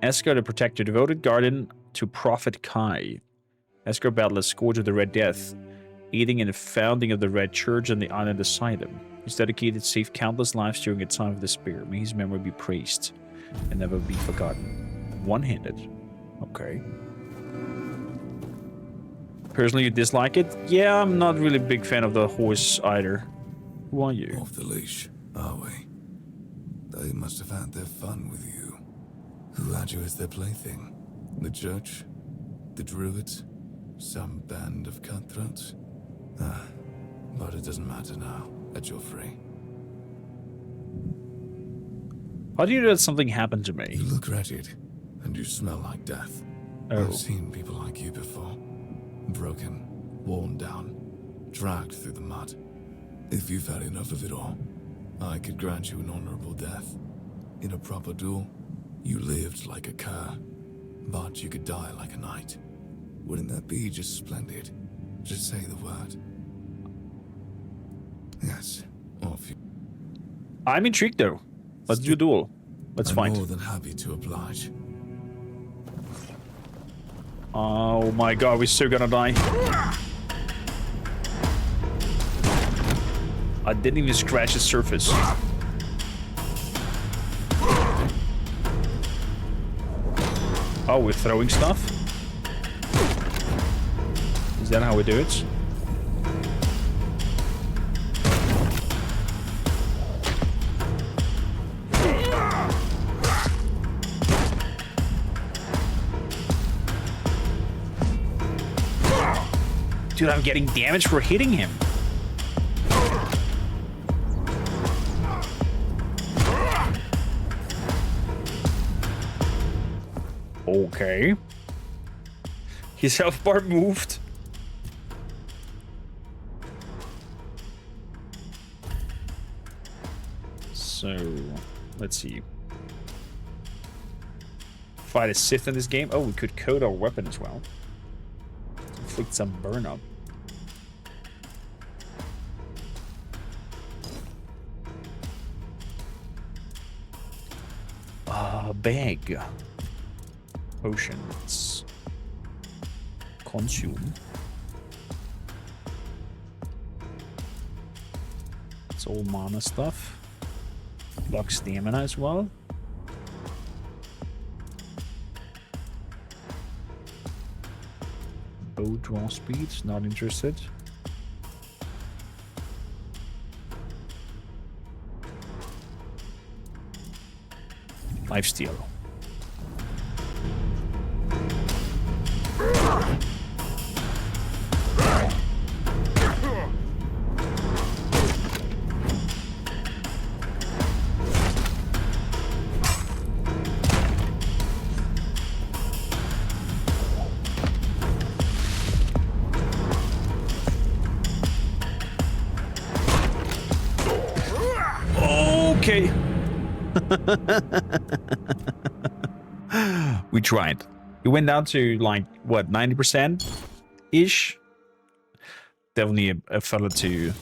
Esgar the Protector, devoted guardian to Prophet Kai. Esgar battled a scourge of the Red Death, aiding in the founding of the Red Church on the island Asylum. He's dedicated, saved countless lives during a time of despair. May his memory be praised and never be forgotten. One-handed. Okay. Personally, you dislike it? Yeah, I'm not really a big fan of the horse either. Who are you? Off the leash, are we? They must have had their fun with you. Who had you as their plaything? The church? The druids? Some band of cutthroats? Ah, but it doesn't matter now that you're free. How do you know that something happened to me? You look wretched, and you smell like death. Oh. I've seen people like you before. Broken, worn down, dragged through the mud. If you've had enough of it all, I could grant you an honorable death. In a proper duel, you lived like a cur, but you could die like a knight. Wouldn't that be just splendid? Just say the word. Yes, off you. I'm intrigued though. Let's do a duel. Let's I'm fight. more than happy to oblige. Oh my god, we're still gonna die. I didn't even scratch the surface. Oh, we're throwing stuff? Is that how we do it? Dude, I'm getting damage for hitting him. Okay. His health bar moved. So, let's see. Fight a Sith in this game. Oh, we could code our weapon as well. Inflict some burn up. Bag. Potions. Consume. It's all mana stuff. Block stamina as well. Bow draw speed, not interested. Lifesteal. Okay. We tried. We went down to like what, 90% ish. Definitely a fella to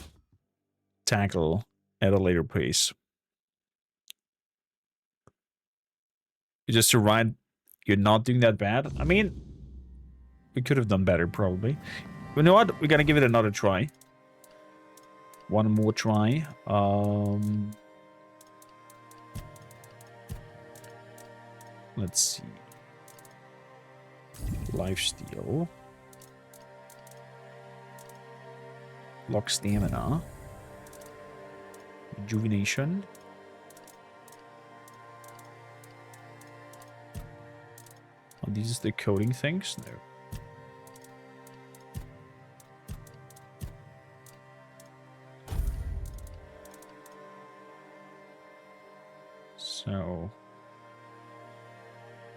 tackle at a later pace. Just to ride, you're not doing that bad. I mean, we could have done better probably. You know what? We're gonna give it another try. One more try. Let's see. Lifesteal. Lock stamina. Rejuvenation. Are these the coding things? No. So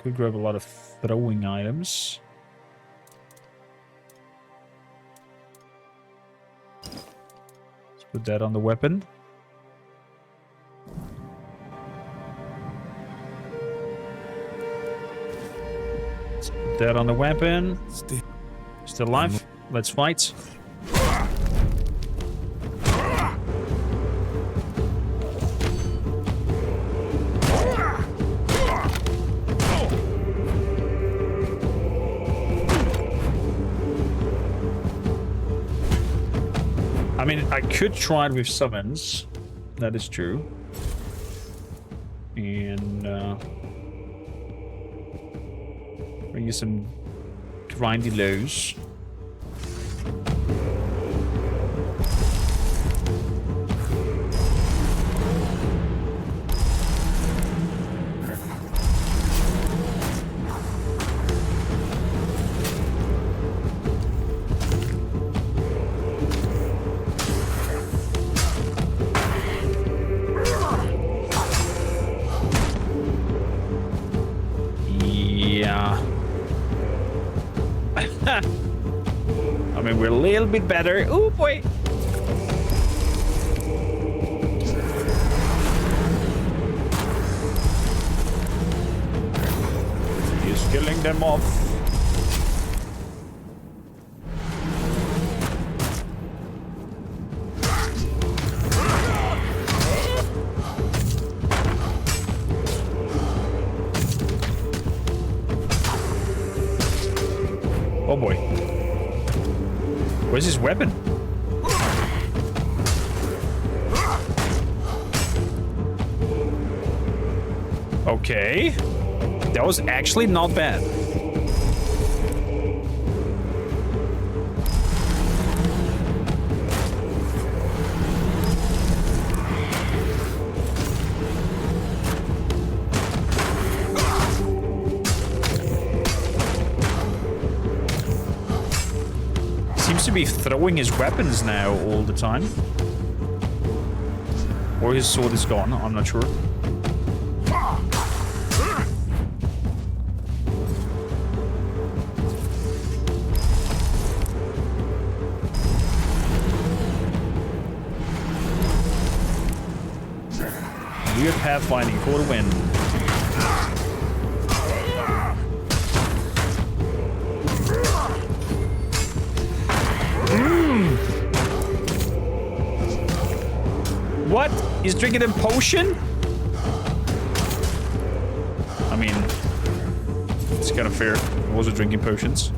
could grab a lot of throwing items. Let's put that on the weapon. Dead on the weapon. Stay. Still alive. Let's fight. I mean, I could try it with summons. That is true. And bring you some grindy lows. I mean, we're a little bit better. Oh boy. He's killing them off. Oh boy. Where's his weapon? Okay. That was actually not bad. Seems to be throwing his weapons now all the time. Or his sword is gone, I'm not sure. Weird pathfinding for the win. What? He's drinking a potion? I mean, it's kind of fair. He was drinking potions.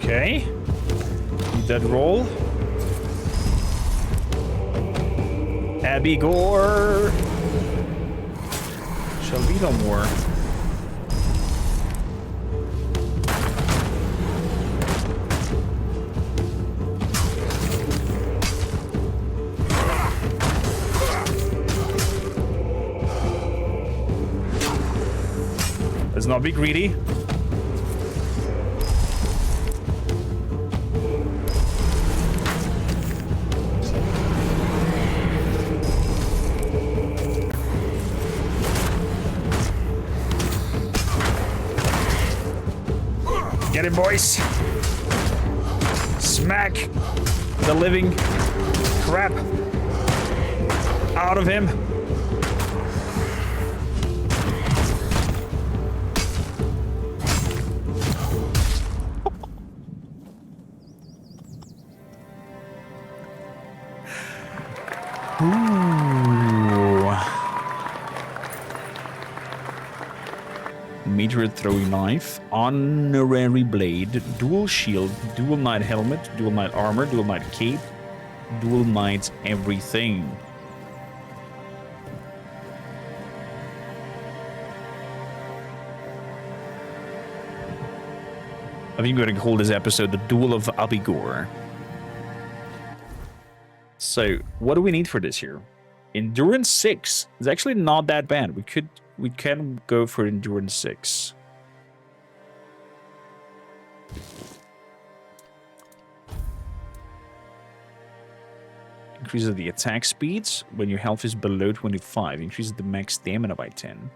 Okay. Need that roll. Abigor. Shall be no more. Let's not be greedy. Get him, boys. Smack the living crap out of him. Meteor throwing knife, honorary blade, dual shield, dual knight helmet, dual knight armor, dual knight cape, dual knight everything. I think we're going to call this episode The Duel of Abigor. So, what do we need for this here? Endurance 6. It's actually not that bad. We can go for Endurance 6. Increases the attack speeds when your health is below 25. Increases the max stamina by 10.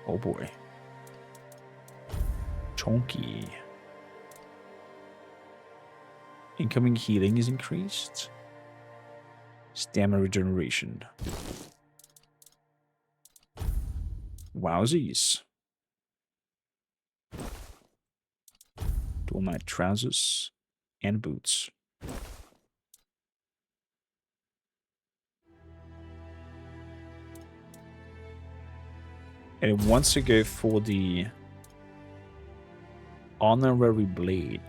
Oh boy. Chonky. Incoming healing is increased. Stamina regeneration. Wowsies. Dual night trousers and boots. And it wants to go for the honorary blade.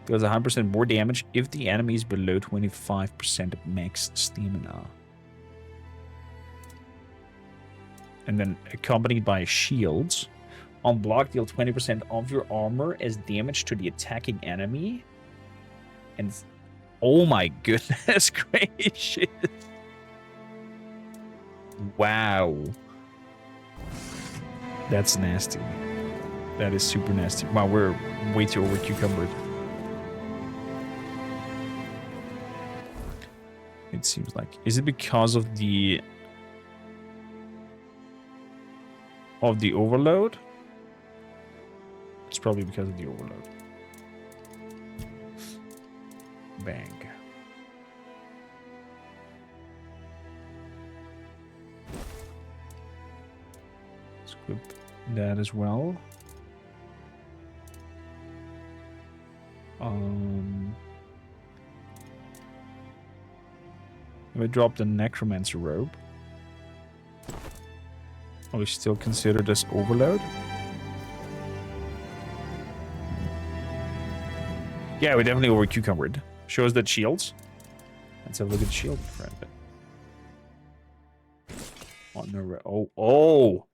Does 100% more damage if the enemy is below 25% of max stamina. And then accompanied by shields. On block, deal 20% of your armor as damage to the attacking enemy. And oh my goodness gracious. Wow. That's nasty. That is super nasty. Wow, we're way too over cucumbered. It seems like. Is it because of the overload? It's probably because of the overload. Bang. Let's equip that as well. If I drop the Necromancer robe, are we still considered as overload? Yeah, we definitely over cucumbered. Shows that shields. Let's have a look at the shield for a bit. Oh no! Oh!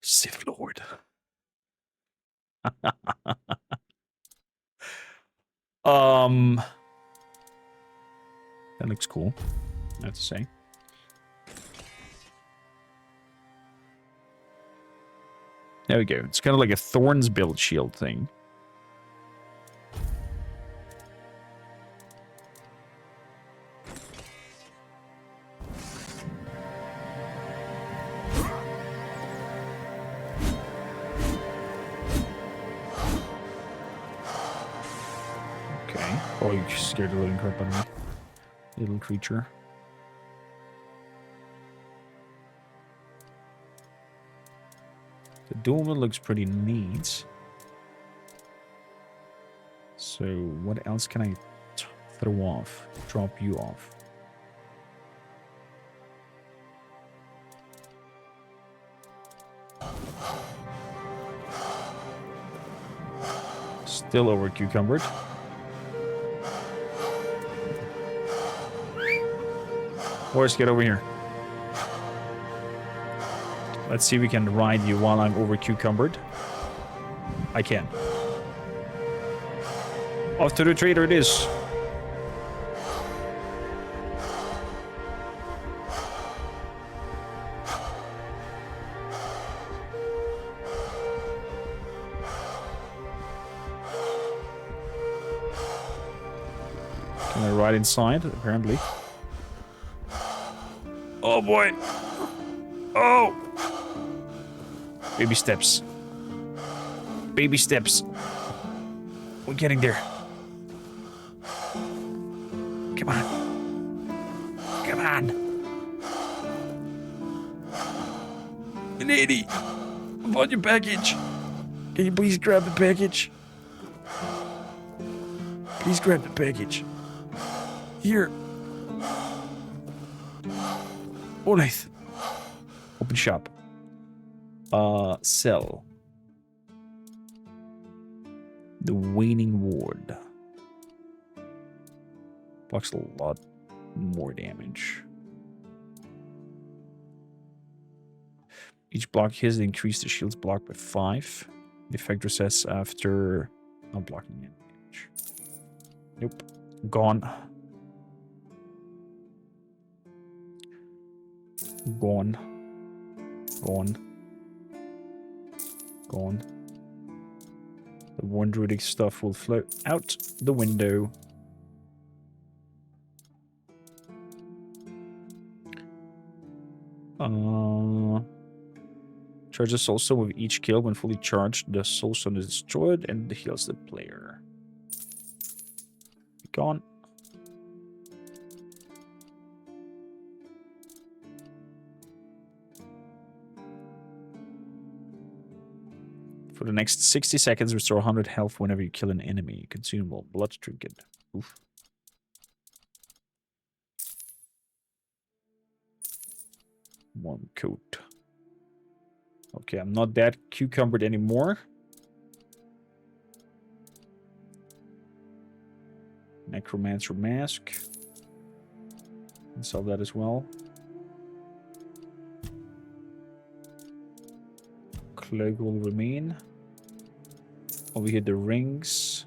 Sith Lord. That looks cool, I have to say. There we go. It's kind of like a Thorns build shield thing. Okay. Oh, you scared the living crap out of me. Little creature. The Dolmen looks pretty neat. So what else can I throw off? Drop you off. Still over cucumbered. Horse, get over here. Let's see if we can ride you while I'm over cucumbered. I can. Off to the trader it is. Can I ride inside? Apparently. Oh boy. Oh. Baby steps. Baby steps. We're getting there. Come on. Come on. Lady, I bought your package. Can you please grab the package? Please grab the package. Here. Alright. Open shop. Sell. The Waning Ward. Blocks a lot more damage. Each block hits increase the shield's block by 5. The effect resets after not blocking any damage. Nope. Gone. Gone. Gone. Gone. The one druidic stuff will float out the window. Charges also with each kill. When fully charged, the soul stone is destroyed and heals the player. Gone. For the next 60 seconds, restore 100 health whenever you kill an enemy. Consumable. Blood trinket. Oof. One coat. Okay, I'm not that cucumbered anymore. Necromancer mask. Can sell that as well. Cloak will remain. Over here, the rings.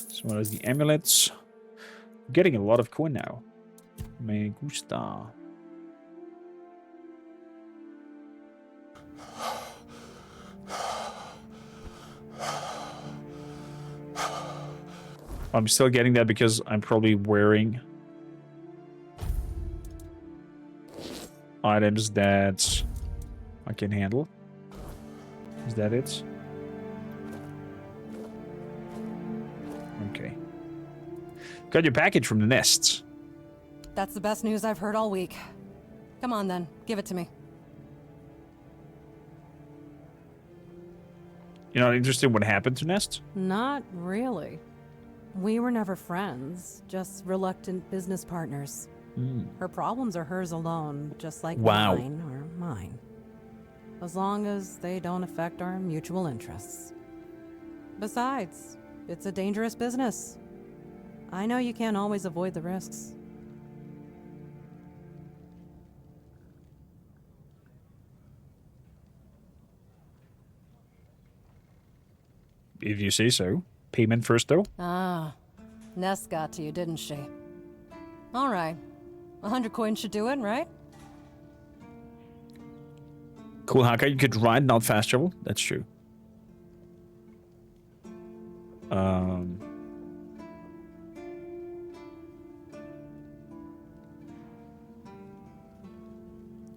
As well as the amulets. Getting a lot of coin now. Me gusta. I'm still getting that because I'm probably wearing items that I can handle. Is that it? Okay. Got your package from the nests. That's the best news I've heard all week. Come on then, give it to me. You're not interested in what happened to Nest? Not really. We were never friends, just reluctant business partners. Her problems are hers alone, just like mine or mine. As long as they don't affect our mutual interests. Besides, it's a dangerous business. I know you can't always avoid the risks. If you say so. Payment first, though. Ah, Ness got to you, didn't she? All right. 100 coins should do it, right? Cool, Haka. You could ride, not fast travel. That's true.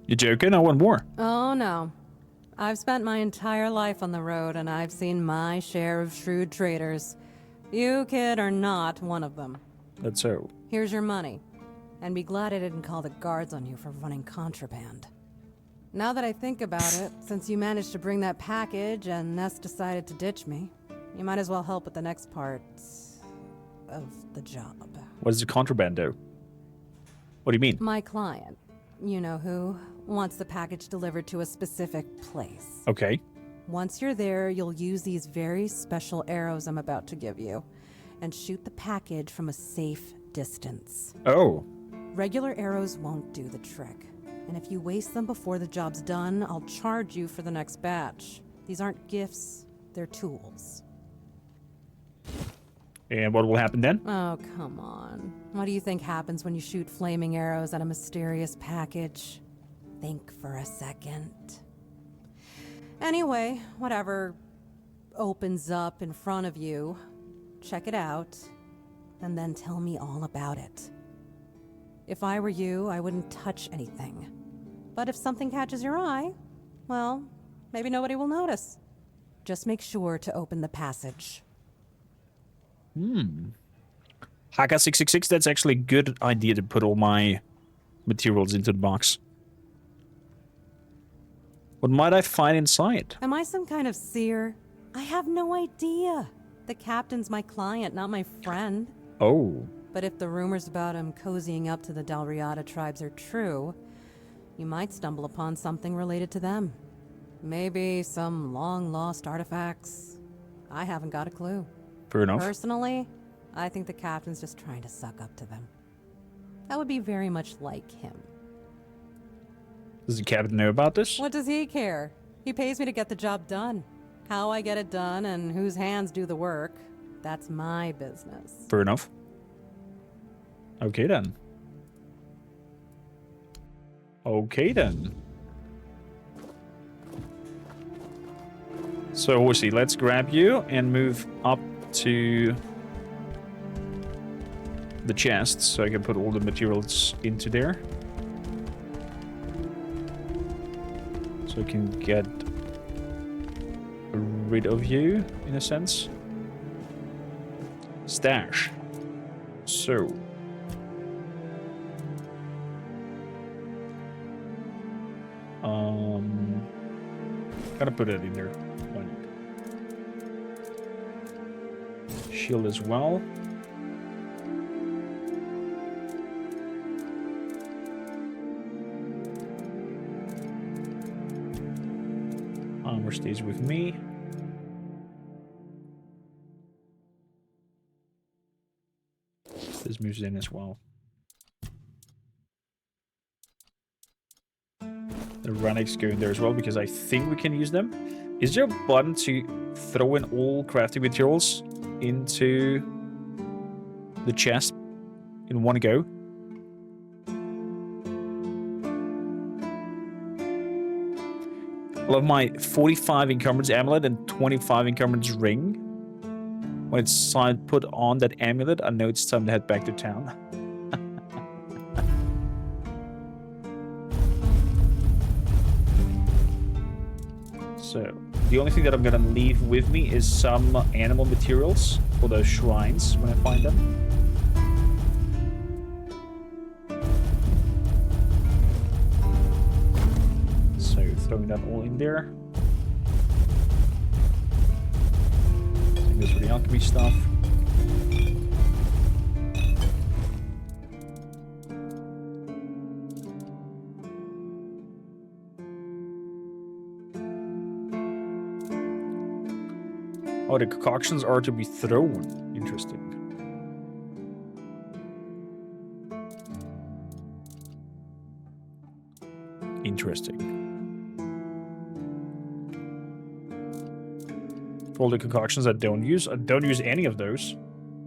You joking? I want more. Oh, no. I've spent my entire life on the road, and I've seen my share of shrewd traders. You, kid, are not one of them. That's so. Here's your money. And be glad I didn't call the guards on you for running contraband. Now that I think about it, since you managed to bring that package and Ness decided to ditch me, you might as well help with the next part of the job. What is the contraband, though? What do you mean? My client, you know who, wants the package delivered to a specific place. Okay. Once you're there, you'll use these very special arrows I'm about to give you and shoot the package from a safe distance. Oh. Regular arrows won't do the trick. And if you waste them before the job's done, I'll charge you for the next batch. These aren't gifts, they're tools. And what will happen then? Oh, come on. What do you think happens when you shoot flaming arrows at a mysterious package? Think for a second. Anyway, whatever opens up in front of you, check it out, and then tell me all about it. If I were you, I wouldn't touch anything. But if something catches your eye, well, maybe nobody will notice. Just make sure to open the passage. Haka 666, that's actually a good idea to put all my materials into the box. What might I find inside? Am I some kind of seer? I have no idea. The captain's my client, not my friend. Oh. But if the rumors about him cozying up to the Dalriada tribes are true, you might stumble upon something related to them. Maybe some long-lost artifacts. I haven't got a clue. Fair enough. Personally, I think the captain's just trying to suck up to them. That would be very much like him. Does the captain know about this? What does he care? He pays me to get the job done. How I get it done and whose hands do the work, that's my business. Fair enough. Okay then. Okay then. So, Horsey, let's grab you and move up to the chest so I can put all the materials into there. So I can get rid of you, in a sense. Stash. So. Gotta put it in there. Why not? Shield as well. Armor stays with me. This moves in as well. The Raniks go in there as well because I think we can use them. Is there a button to throw in all crafting materials into the chest in one go? I love my 45 encumbrance amulet and 25 encumbrance ring. When it's put on that amulet, I know it's time to head back to town. So, the only thing that I'm gonna leave with me is some animal materials for those shrines when I find them. So, throwing that all in there. Same goes for the alchemy stuff. Oh, the concoctions are to be thrown. Interesting. Interesting. For all the concoctions I don't use any of those,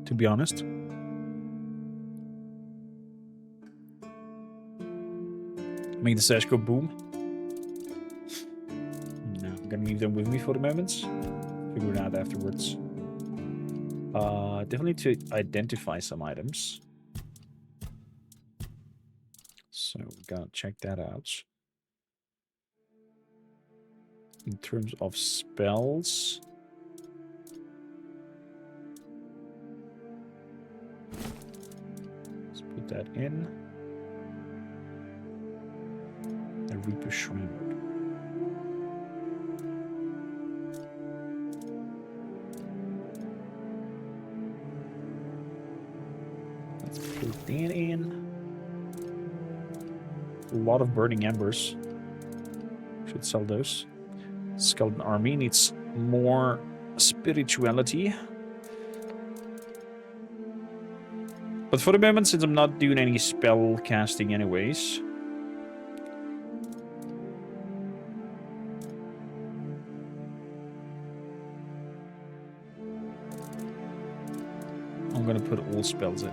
to be honest. Make the sash go boom. No, I'm gonna leave them with me for the moment. Figure it out afterwards. Definitely to identify some items. So we gotta check that out. In terms of spells. Let's put that in. The Reaper Shroud. Let's put that in. A lot of burning embers. Should sell those. Skeleton army needs more spirituality. But for the moment, since I'm not doing any spell casting anyways, I'm gonna put all spells in.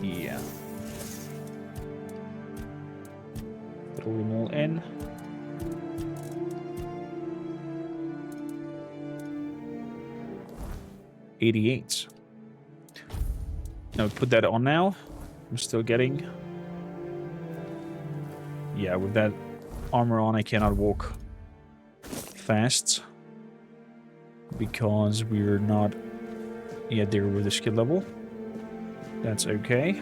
Yeah. Throw them all in. $88. Now put that on now. I'm still getting. Yeah, with that armor on, I cannot walk fast because we're not yet there with the skill level. That's okay.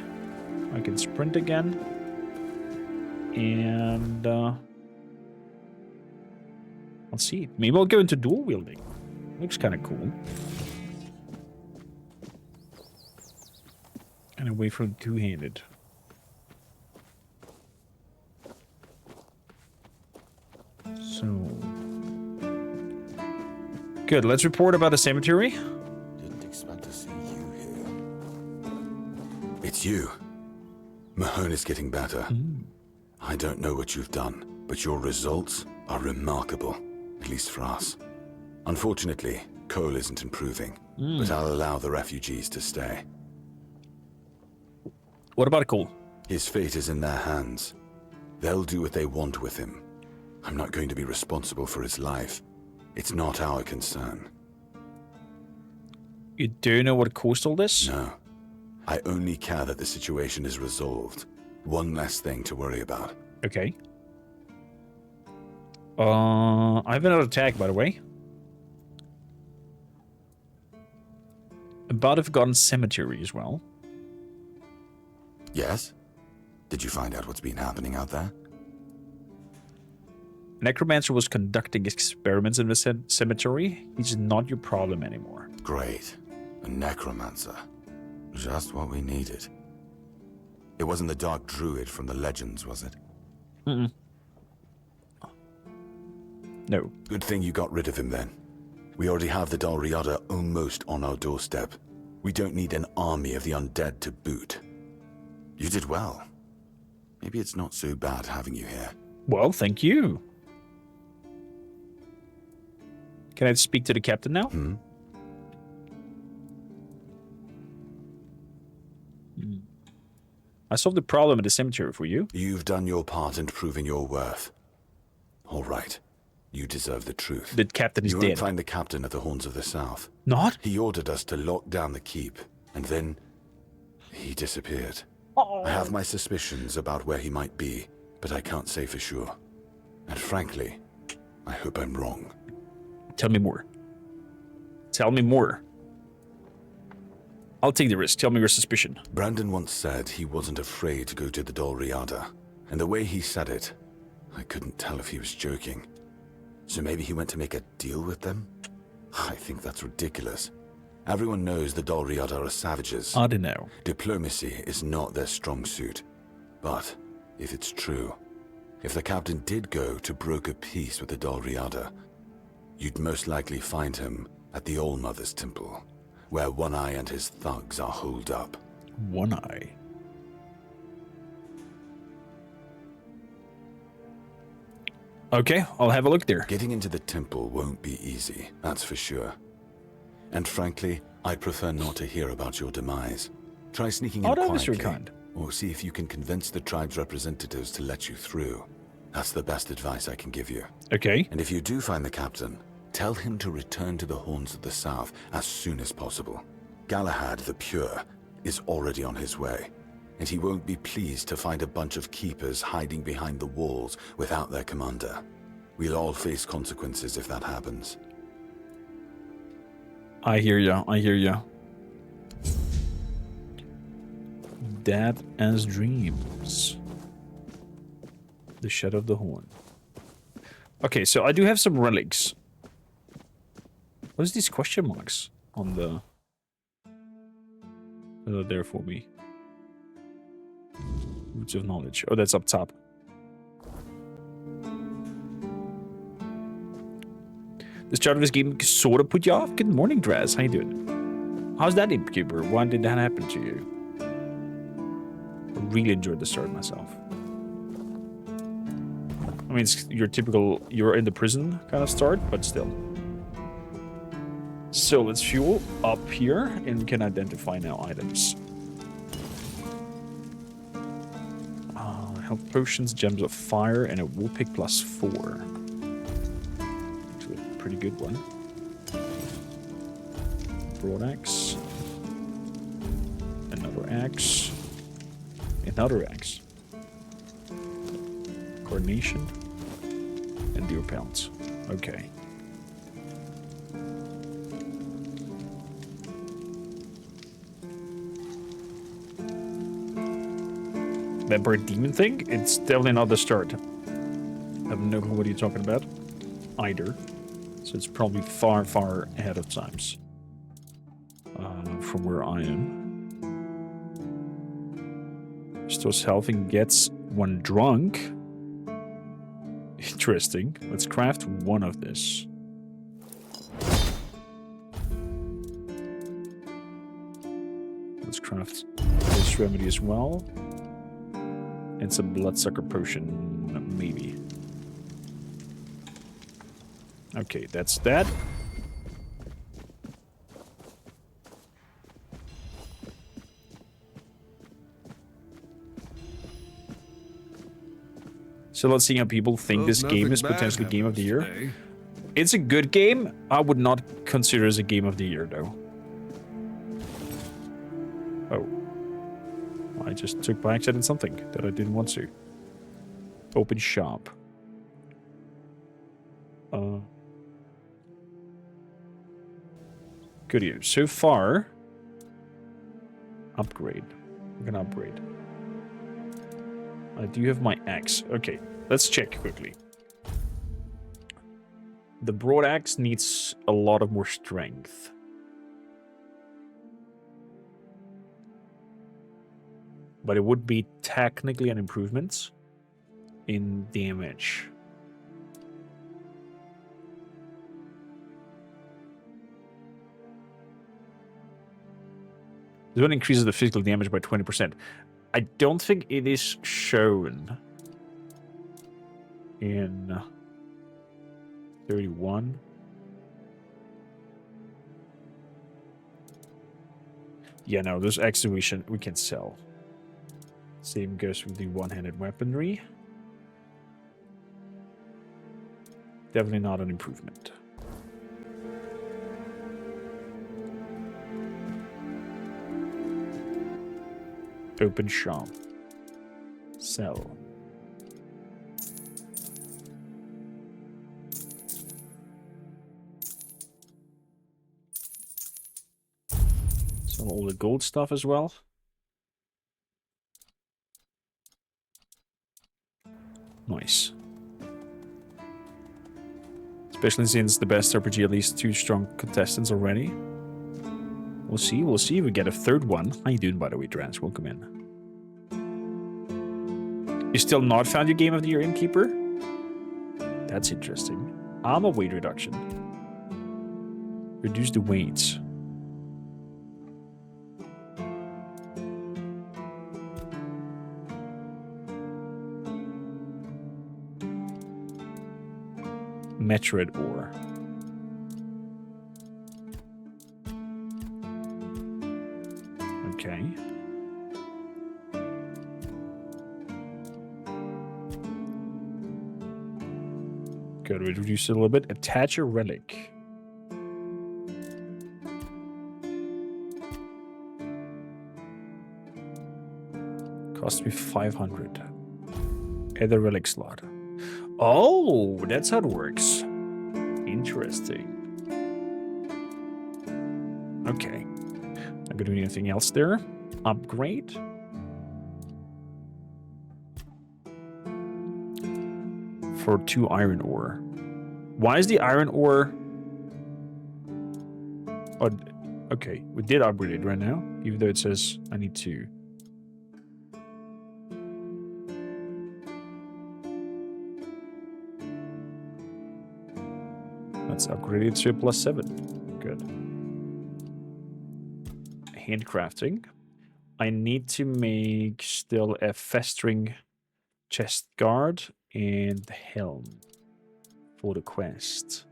I can sprint again. And let's see. Maybe I'll go into dual wielding. Looks kind of cool. And away from two-handed. So Good, let's report about the cemetery. Didn't expect to see you here. It's you. Mahone is getting better. I don't know what you've done, but your results are remarkable, at least for us. Unfortunately, Cole isn't improving, but I'll allow the refugees to stay. What about Cole? His fate is in their hands. They'll do what they want with him. I'm not going to be responsible for his life. It's not our concern. You do know what caused all this? No. I only care that the situation is resolved. One less thing to worry about. Okay. I have another tag, by the way. About a forgotten cemetery as well. Yes? Did you find out what's been happening out there? Necromancer was conducting experiments in the cemetery. He's not your problem anymore. Great. A necromancer. Just what we needed. It wasn't the dark druid from the legends, was it? No. Good thing you got rid of him then. We already have the Dalriada almost on our doorstep. We don't need an army of the undead to boot. You did well. Maybe it's not so bad having you here. Well, thank you. Can I speak to the captain now? I solved the problem at the cemetery for you. You've done your part in proving your worth. All right. You deserve the truth. The captain is dead. dead. You won't find the captain at the Horns of the South. Not? He ordered us to lock down the keep, and then he disappeared. I have my suspicions about where he might be, but I can't say for sure. And frankly, I hope I'm wrong. Tell me more. Tell me more. I'll take the risk. Tell me your suspicion. Brandon once said he wasn't afraid to go to the Dalriada, and the way he said it, I couldn't tell if he was joking. So maybe he went to make a deal with them? I think that's ridiculous. Everyone knows the Dalriada are savages. I don't know. Diplomacy is not their strong suit. But if it's true, if the captain did go to broker peace with the Dalriada, you'd most likely find him at the All-Mother's Temple, where One Eye and his thugs are holed up. One Eye? Okay, I'll have a look there. Getting into the temple won't be easy, that's for sure. And frankly, I'd prefer not to hear about your demise. Try sneaking in quietly, or see if you can convince the tribe's representatives to let you through. That's the best advice I can give you. Okay. And if you do find the captain, tell him to return to the Horns of the South as soon as possible. Galahad the Pure is already on his way, and he won't be pleased to find a bunch of keepers hiding behind the walls without their commander. We'll all face consequences if that happens. I hear ya, I hear ya. Dead as dreams. The Shadow of the Horn. Okay, so I do have some relics. What is these question marks on the... there for me? Roots of Knowledge. Oh, that's up top. The start of this game sort of put you off. Good morning, Draz. How you doing? How's that, Innkeeper? Why did that happen to you? I really enjoyed the start myself. I mean, it's your typical, you're in the prison kind of start, but still. So let's fuel up here and we can identify now items. Health potions, gems of fire, and a wool pick +4. Pretty good one. Broad axe. Another axe. Another axe. Coordination. And deer pelts. Okay. Vampire demon thing? It's definitely not the start. I have no clue what you're talking about. Either. So it's probably far, far ahead of times. From where I am. Restores health and gets one drunk. Interesting. Let's craft one of this. let's craft this remedy as well. And some bloodsucker potion, maybe. Okay, that's that. So let's see how people think this game is potentially game of the year. It's a good game. I would not consider it as a game of the year, though. Oh. I just took by accident something that I didn't want to. Open shop. Good here. So far, upgrade. We're gonna upgrade. I do have my axe. Okay, let's check quickly. The broad axe needs a lot of more strength. But it would be technically an improvement in damage. This one increases the physical damage by 20%. I don't think it is shown in 31. Yeah, no, those axes we can sell. Same goes with the one-handed weaponry. Definitely not an improvement. Open shop. Sell. Sell all the gold stuff as well. Nice. Especially since the best RPG at least 2 strong contestants already. We'll see if we get a third one. How you doing, by the way, Drans? Welcome in. You still not found your Game of the Year Innkeeper? That's interesting. Armor weight reduction. Reduce the weights. Metroid ore. Okay. Good, we reduce it a little bit. Attach a relic. Cost me 500. Add a relic slot. Oh, that's how it works. Interesting. Okay. Not gonna do anything else there. Upgrade. For 2 iron ore. Why is the iron ore... Oh, okay, we did upgrade it right now, even though it says I need to. Let's upgrade it to a +7. Good. Handcrafting. I need to make still a festering chest guard and helm for the quest.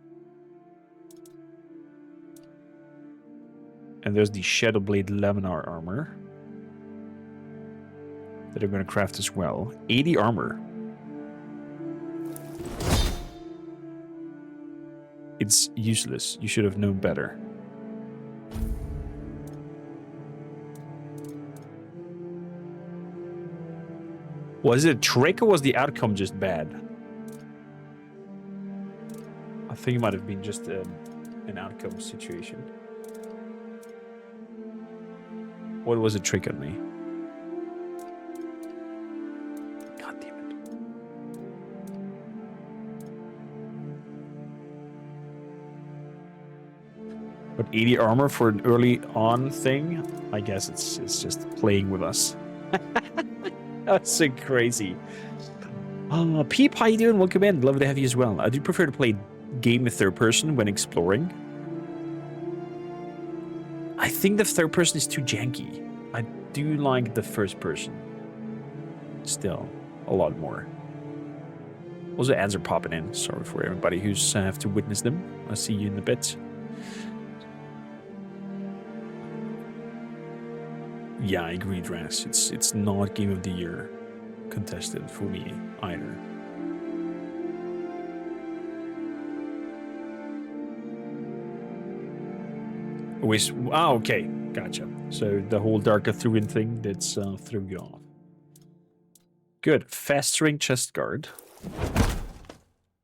And there's the Shadowblade Laminar armor that I'm going to craft as well. 80 armor. It's useless. You should have known better. Was it a trick or was the outcome just bad? I think it might have been just an outcome situation. What was a trick on me? God damn it. But 80 armor for an early on thing? I guess it's just playing with us. That's so crazy. Peep, how you doing? Welcome in. Love to have you as well. I do prefer to play game in third person when exploring. I think the third person is too janky. do like the first person. Still, a lot more. Also, ads are popping in. Sorry for everybody who's have to witness them. I'll see you in a bit. Yeah, I agree, Dras. It's not Game of the Year contested for me either. Okay, gotcha. So the whole Dark Arthurian thing that's threw you off. Good. Festering chest guard.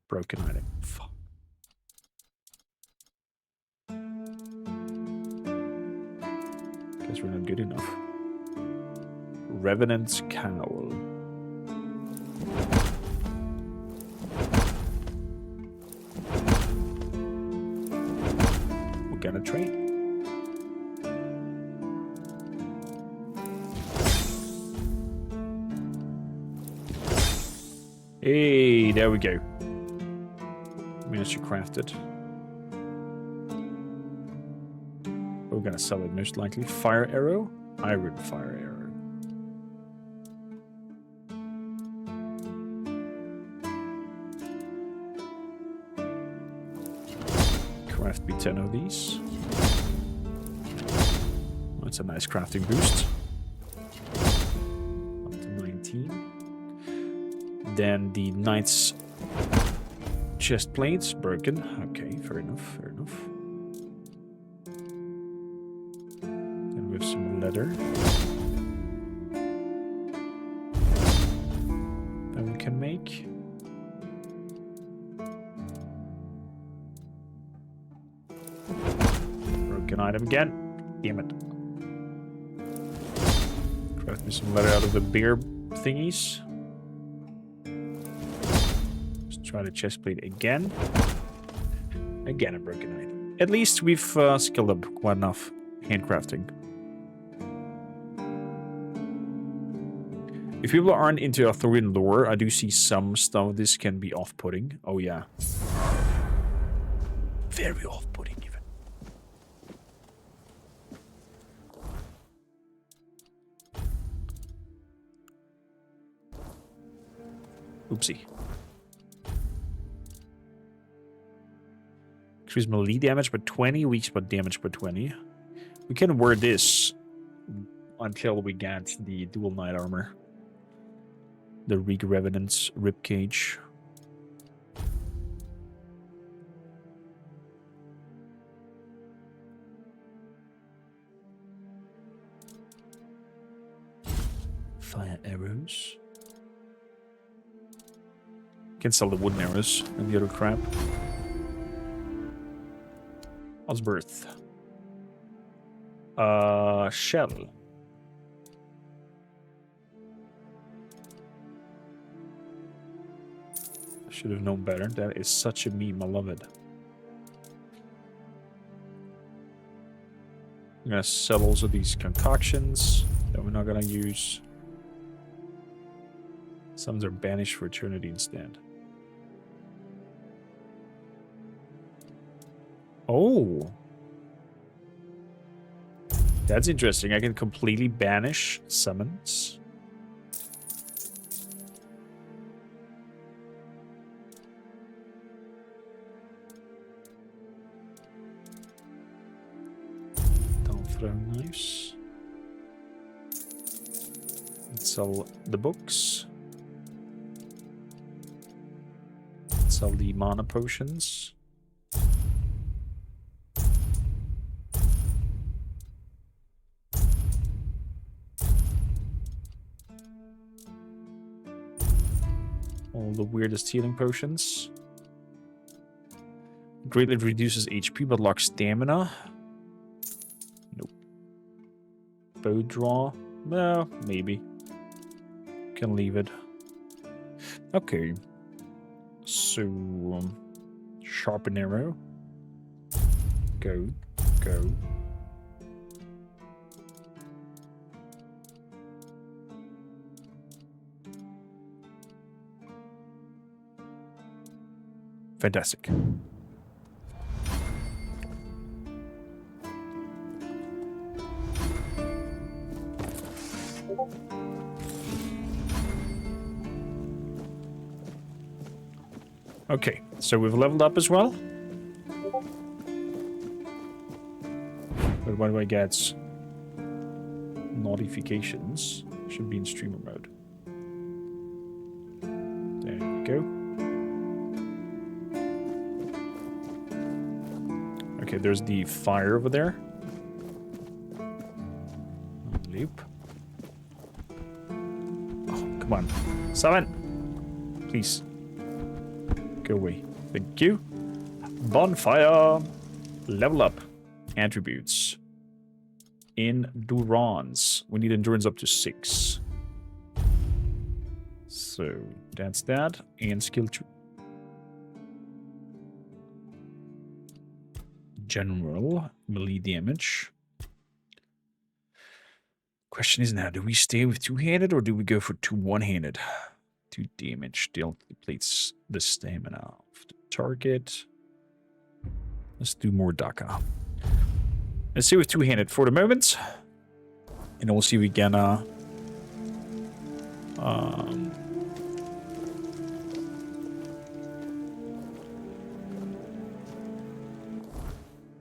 Broken item. Fuck. Guess we're not good enough. Revenant's Cowl. We're gonna train. Hey, there we go. Miniature crafted. We're gonna sell it most likely. Fire arrow, iron fire arrow. Craft me 10 of these. That's a nice crafting boost. Up to 19. Then the knight's chest plates broken. Okay, fair enough, fair enough. Then we have some leather. That we can make. Broken item again. Damn it. Craft me some leather out of the bigger thingies. Try the chest plate again. Again, a broken item. At least we've skilled up quite enough handcrafting. If people aren't into Arthurian lore, I do see some stuff of this can be off-putting. Oh yeah. Very off-putting even. Oopsie. Increase melee damage by 20, weak spot damage by 20. We can wear this until we get the dual knight armor. The Reek Revenant's ribcage. Fire arrows. Can sell the wooden arrows and the other crap. Osbirth. Shell. I should have known better. That is such a meme. I love it. I'm gonna sell also these concoctions that we're not gonna use. Some are banished for eternity instead. Oh, that's interesting. I can completely banish summons. Don't throw knives. Let's sell the books. Let's sell the mana potions. All the weirdest healing potions. Greatly reduces HP but locks stamina. Nope. Bow draw. No, maybe. Can leave it. Okay. So, sharpen arrow. Go. Go. Fantastic. Okay, so we've leveled up as well. But what do I get? Notifications. Should be in streamer mode. There we go. Okay, there's the fire over there. Loop. Oh, come on. Summon! Please. Go away. Thank you. Bonfire. Level up. Attributes. Endurance. We need endurance up to 6. So that's that. And skill tree. General. Melee damage. Question is now, do we stay with 2-handed or do we go for 2 1-handed? 2 damage depletes the stamina of the target. Let's do more Daka. Let's see with 2-handed for the moment. And we'll see if we can then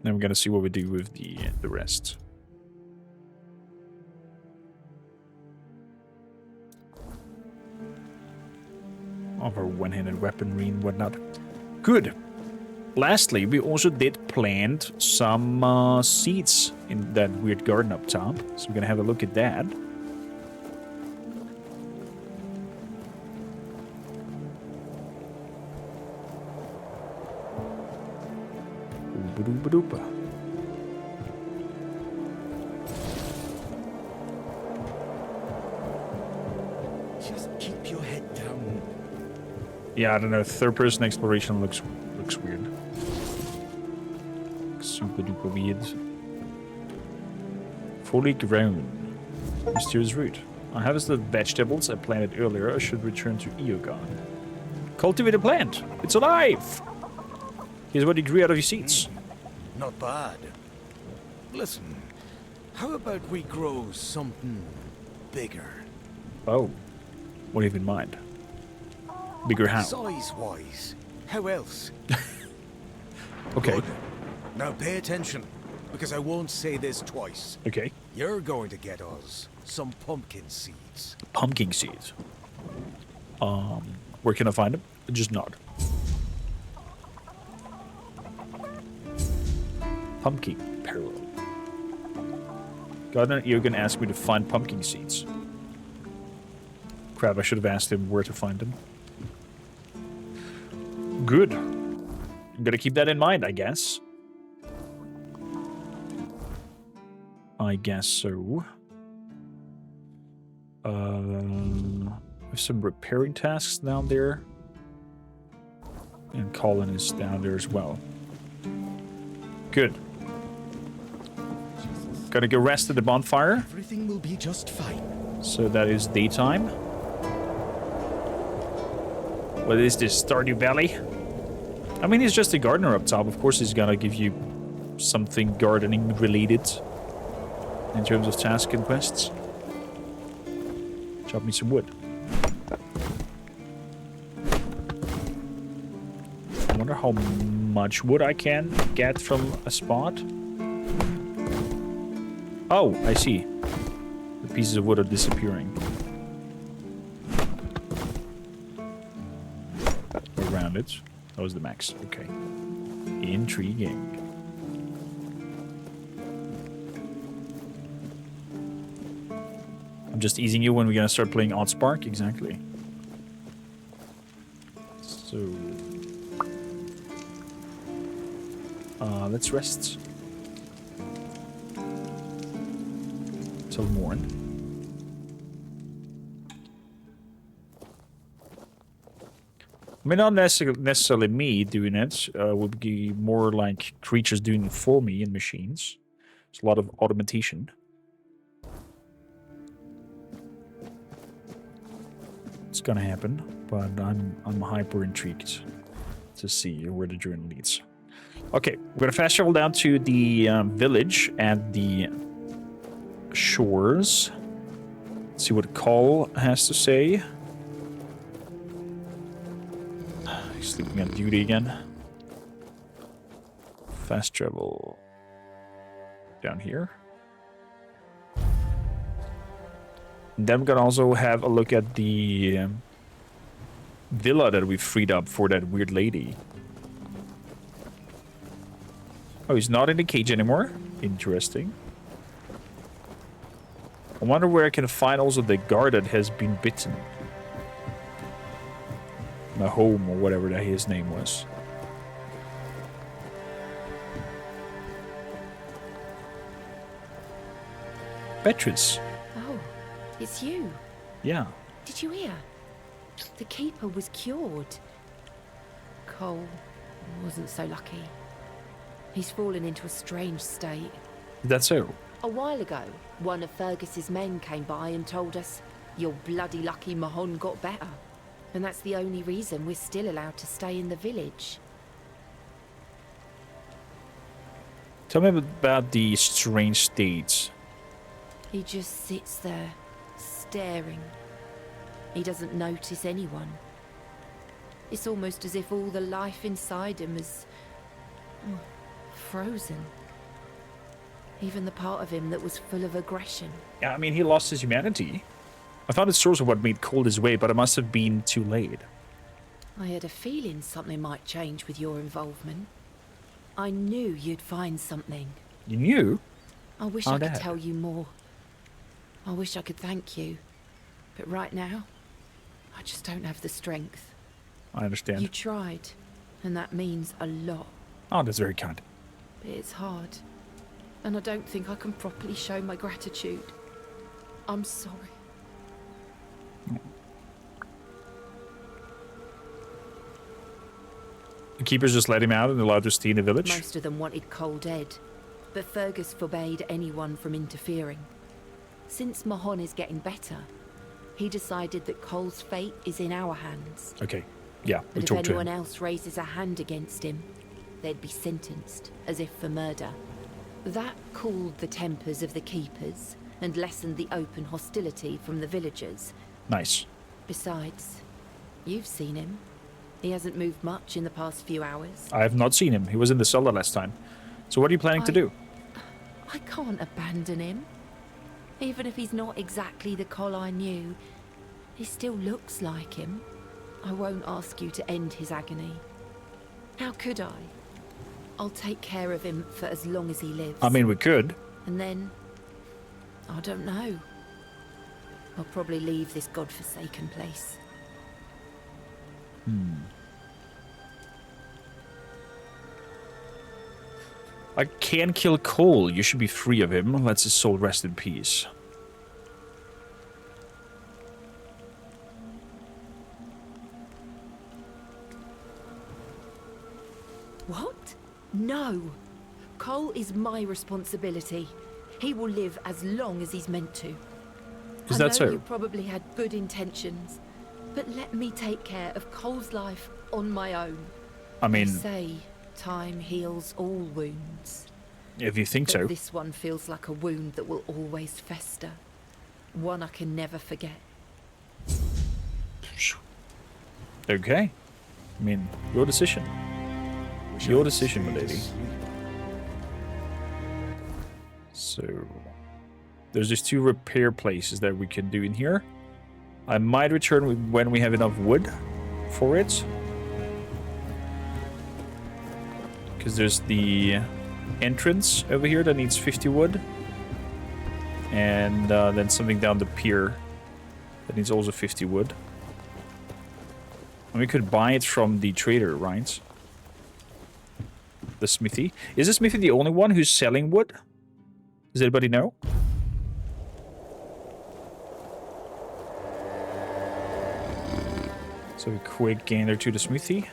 we're gonna see what we do with the rest. Of our one-handed weaponry and whatnot. Good. Lastly, we also did plant some seeds in that weird garden up top. So we're gonna have a look at that. Ooba-dooba-dooba. Just keep your head down. Yeah, I don't know. Third-person exploration looks weird. Super duper weird. Fully grown. Mysterious root. I harvested vegetables I planted earlier. I should return to Eogon. Cultivate a plant. It's alive. Here's what you grew out of your seeds. Not bad. Listen, how about we grow something bigger? Oh. What do you have in mind? Bigger how? Size-wise. How else? Okay. Good. Now pay attention, because I won't say this twice. Okay. You're going to get us some pumpkin seeds. Pumpkin seeds. Where can I find them? Just nod. Pumpkin peril. Gardener Eogan asked me to find pumpkin seeds. Crap, I should have asked him where to find them. Good. I'm gonna keep that in mind, I guess. I guess so. There's some repairing tasks down there. And Colin is down there as well. Good. Gotta go rest at the bonfire. Everything will be just fine. So that is daytime. What is this, Stardew Valley? I mean, he's just a gardener up top. Of course he's gonna give you something gardening related in terms of tasks and quests. Chop me some wood. I wonder how much wood I can get from a spot. Oh, I see. The pieces of wood are disappearing. Around it. That was the max. Okay. Intriguing. I'm just easing you when we're gonna start playing Oddspark. Exactly. So... let's rest. Till morn. I mean, not necessarily me doing it. Would be more like creatures doing it for me and machines. There's a lot of automation. It's gonna happen, but I'm hyper intrigued to see where the journey leads. Okay, we're gonna fast travel down to the village and the shores. See what Call has to say. Sleeping on duty again. Fast travel down here. And then we're gonna also have a look at the villa that we freed up for that weird lady. Oh, he's not in the cage anymore. Interesting. I wonder where I can find also the guard that has been bitten. My home or whatever that his name was. Beatrice. Oh, it's you. Yeah. Did you hear? The keeper was cured. Cole wasn't so lucky. He's fallen into a strange state. Is that so? A while ago, one of Fergus's men came by and told us, "You're bloody lucky Mahon got better." And that's the only reason we're still allowed to stay in the village. Tell me about the strange states. He just sits there, staring. He doesn't notice anyone. It's almost as if all the life inside him is frozen. Even the part of him that was full of aggression. Yeah, I mean, he lost his humanity. I found the source of what made Cole his way, but it must have been too late. I had a feeling something might change with your involvement. I knew you'd find something. You knew? I wish I could tell you more. I wish I could thank you. But right now, I just don't have the strength. I understand. You tried, and that means a lot. Oh, that's very kind. But it's hard. And I don't think I can properly show my gratitude. I'm sorry. The keepers just let him out and allowed to stay in the village? Most of them wanted Cole dead, but Fergus forbade anyone from interfering. Since Mahon is getting better, he decided that Cole's fate is in our hands. Okay, yeah, we but talked if to him. anyone else raises a hand against him, they'd be sentenced, as if for murder. That cooled the tempers of the keepers and lessened the open hostility from the villagers. Nice. Besides, you've seen him. He hasn't moved much in the past few hours. I have not seen him. He was in the cellar last time. So what are you planning to do? I can't abandon him. Even if he's not exactly the Cole I knew, he still looks like him. I won't ask you to end his agony. How could I? I'll take care of him for as long as he lives. I mean, we could. And then, I don't know. I'll probably leave this godforsaken place. I can kill Cole. You should be free of him. Let his soul rest in peace. What? No. Cole is my responsibility. He will live as long as he's meant to. Is that so? I know you probably had good intentions, but let me take care of Cole's life on my own. I mean, They say time heals all wounds. If you think But so. this one feels like a wound that will always fester. One I can never forget. Okay. I mean, your decision. Your decision, my lady. So, there's just 2 repair places that we can do in here. I might return when we have enough wood for it. Because there's the entrance over here that needs 50 wood. And then something down the pier that needs also 50 wood. And we could buy it from the trader, right? The smithy. Is the smithy the only one who's selling wood? Does anybody know? So a quick gander to the smithy.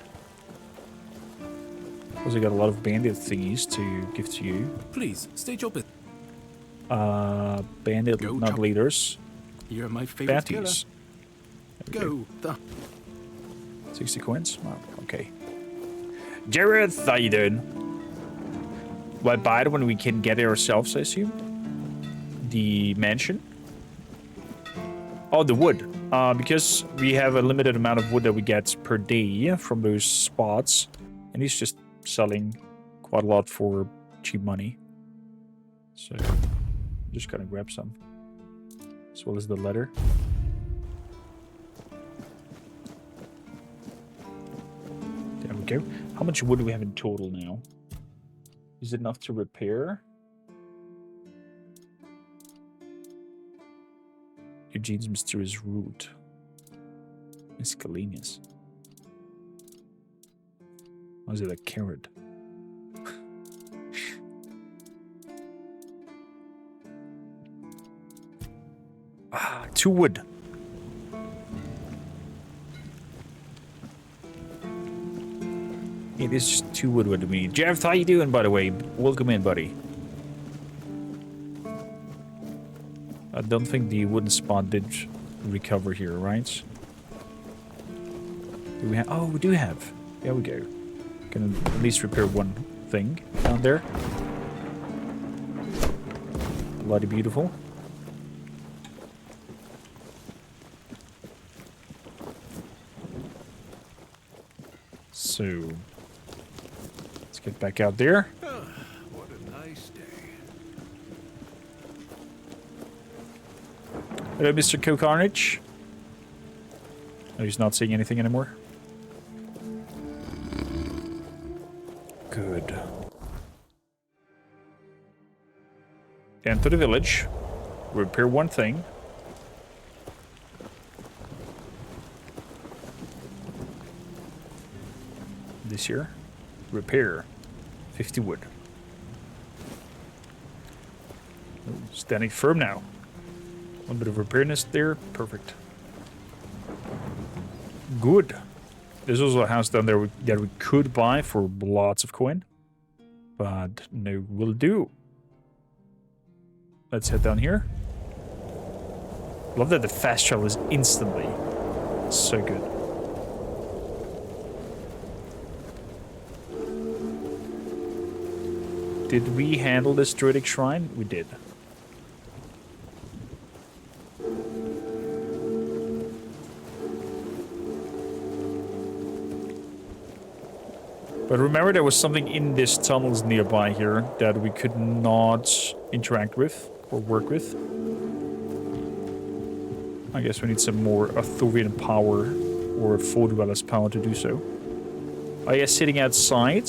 Also got a lot of bandit thingies to give to you. Please, state your bit. Bandit not leaders. You're my favorite Batties. Go. 60 coins? Oh, okay. Jared, how you doing? We'll buy it when we can get it ourselves, I assume. The mansion. Oh, the wood. Because we have a limited amount of wood that we get per day from those spots, and he's just selling quite a lot for cheap money. So I'm just gonna grab some, as well as the leather. There we go. How much wood do we have in total now? Is it enough to repair? Eugene's mysterious root. Miscellaneous. Or is it a carrot? Ah, 2 wood. It is just 2 wood what do we need. Jeff, how you doing, by the way? Welcome in, buddy. I don't think the wooden spot did recover here, right? Do we have? Oh, we do have. There we go. Can at least repair one thing down there. Bloody beautiful. So let's get back out there. What a nice day. Hello, Mr. Carnage. Oh, he's not saying anything anymore. Good. Enter the village. Repair one thing. This here. Repair. 50 wood. Oh, standing firm now. A bit of repairness there. Perfect. Good. There's also a house down there that we could buy for lots of coin. But no will do. Let's head down here. Love that the fast travel is instantly. So good. Did we handle this druidic shrine? We did. But remember, there was something in this tunnels nearby here that we could not interact with or work with. I guess we need some more Arthurian power or Fall Dweller's power to do so. Are you sitting outside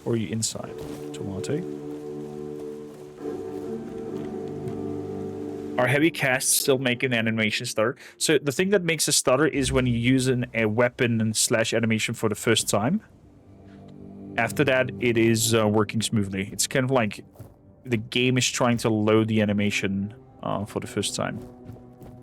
or are you inside? Tomato. Are heavy casts still make an animation stutter? So the thing that makes a stutter is when you use a weapon / animation for the first time. After that, it is working smoothly. It's kind of like the game is trying to load the animation for the first time.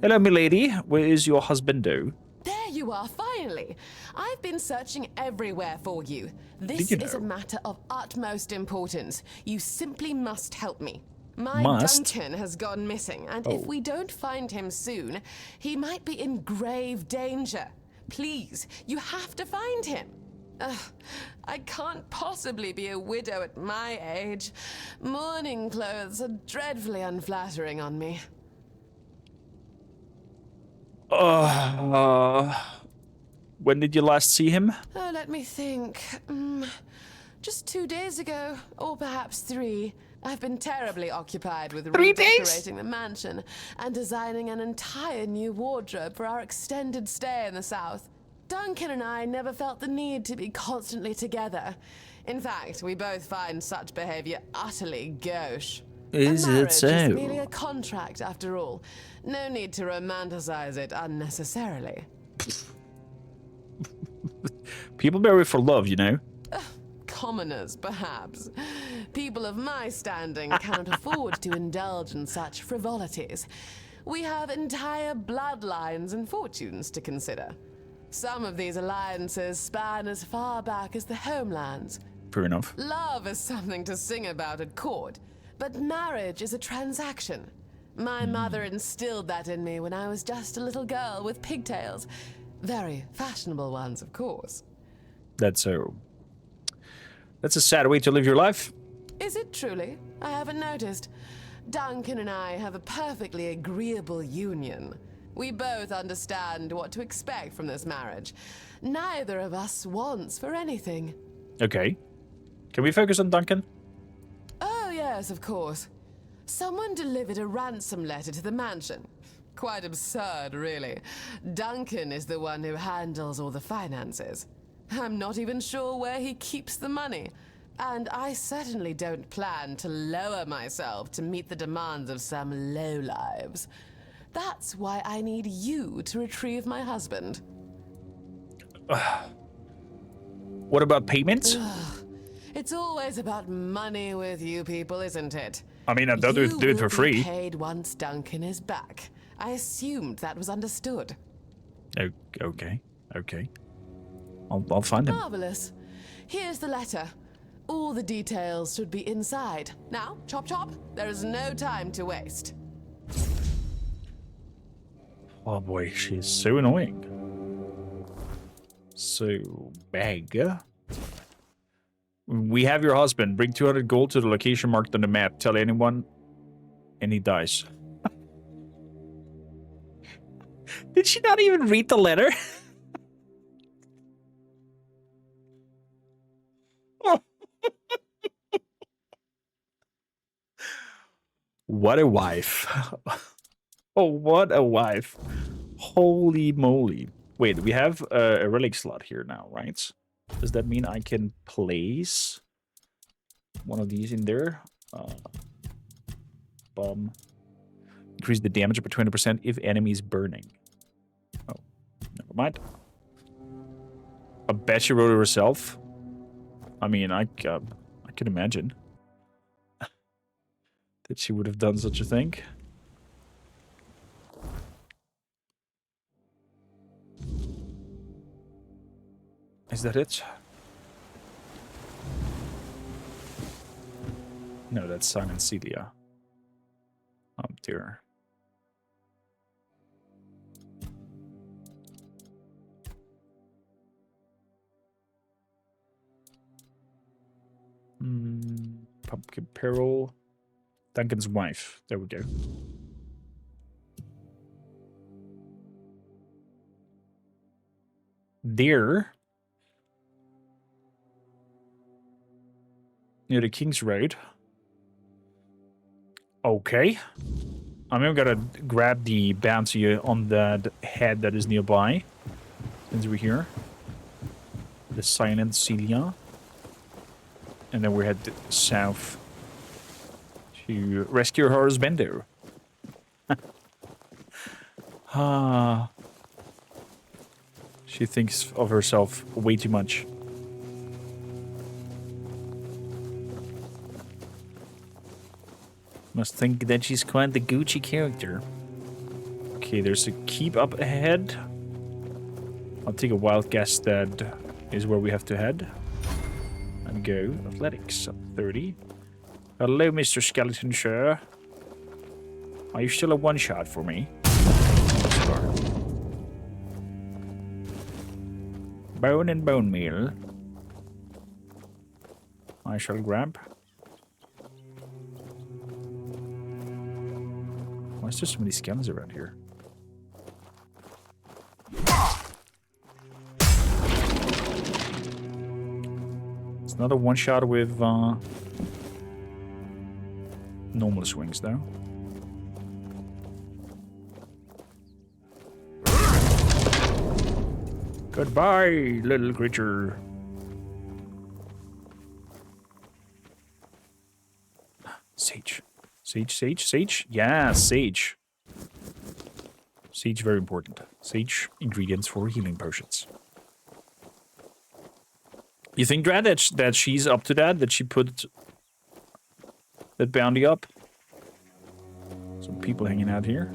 Hello, milady. Where is your husbando? There you are, finally. I've been searching everywhere for you. This Did you is know? a matter of utmost importance. You simply must help me. My Must? Duncan has gone missing, and Oh. if we don't find him soon, he might be in grave danger. Please, you have to find him. I can't possibly be a widow at my age. Mourning clothes are dreadfully unflattering on me. When did you last see him? Oh, let me think. Just 2 days ago, or perhaps 3. I've been terribly occupied with 3 days? redecorating the mansion and designing an entire new wardrobe for our extended stay in the south. Duncan and I never felt the need to be constantly together. In fact, we both find such behavior utterly gauche. Is it so? Marriage is merely a contract, after all. No need to romanticize it unnecessarily. People marry for love, you know. Commoners, perhaps. People of my standing cannot afford to indulge in such frivolities. We have entire bloodlines and fortunes to consider. Some of these alliances span as far back as the homelands. Fair enough. Love is something to sing about at court, but marriage is a transaction. My mother instilled that in me when I was just a little girl with pigtails. Very fashionable ones, of course. That's a sad way to live your life. Is it truly? I haven't noticed. Duncan and I have a perfectly agreeable union. We both understand what to expect from this marriage. Neither of us wants for anything. Okay. Can we focus on Duncan? Oh, yes, of course. Someone delivered a ransom letter to the mansion. Quite absurd, really. Duncan is the one who handles all the finances. I'm not even sure where he keeps the money. And I certainly don't plan to lower myself to meet the demands of some lowlives. That's why I need you to retrieve my husband. What about payments? It's always about money with you people, isn't it? I mean, I don't do it for free. You will be paid once Duncan is back. I assumed that was understood. Okay. I'll find him. Marvelous. Here's the letter. All the details should be inside. Now, chop chop. There is no time to waste. Oh boy, she's so annoying. So, bag. We have your husband. Bring 200 gold to the location marked on the map. Tell anyone, and he dies. Did she not even read the letter? What a wife. Oh, what a wife. Holy moly. Wait, we have a relic slot here now, right? Does that mean I can place one of these in there? Bomb. Increase the damage by 20% if enemy is burning. Oh, never mind. I bet she wrote it herself. I mean, I can imagine that she would have done such a thing. Is that it? No, that's Simon Celia. Up there. Pumpkin Peril. Duncan's wife. There we go. There. Near the King's Road. Okay. I'm even gonna grab the bounty on that head that is nearby. Since we're here. The Silent Celia. And then we head south to rescue her husband. She thinks of herself way too much. Must think that she's quite the Gucci character. Okay, there's a keep up ahead. I'll take a wild guess that is where we have to head. And go. Athletics, 30. Hello, Mr. Skeleton, sir. Are you still a one-shot for me? Bone and bone meal. I shall grab. Why is there so many skeletons around here? It's not a one-shot with normal swings, though. Goodbye, little creature. Sage. Sage? Yeah, sage. Sage, very important. Sage, ingredients for healing potions. You think, Drad, that she's up to that? That she put that bounty up? Some people hanging out here.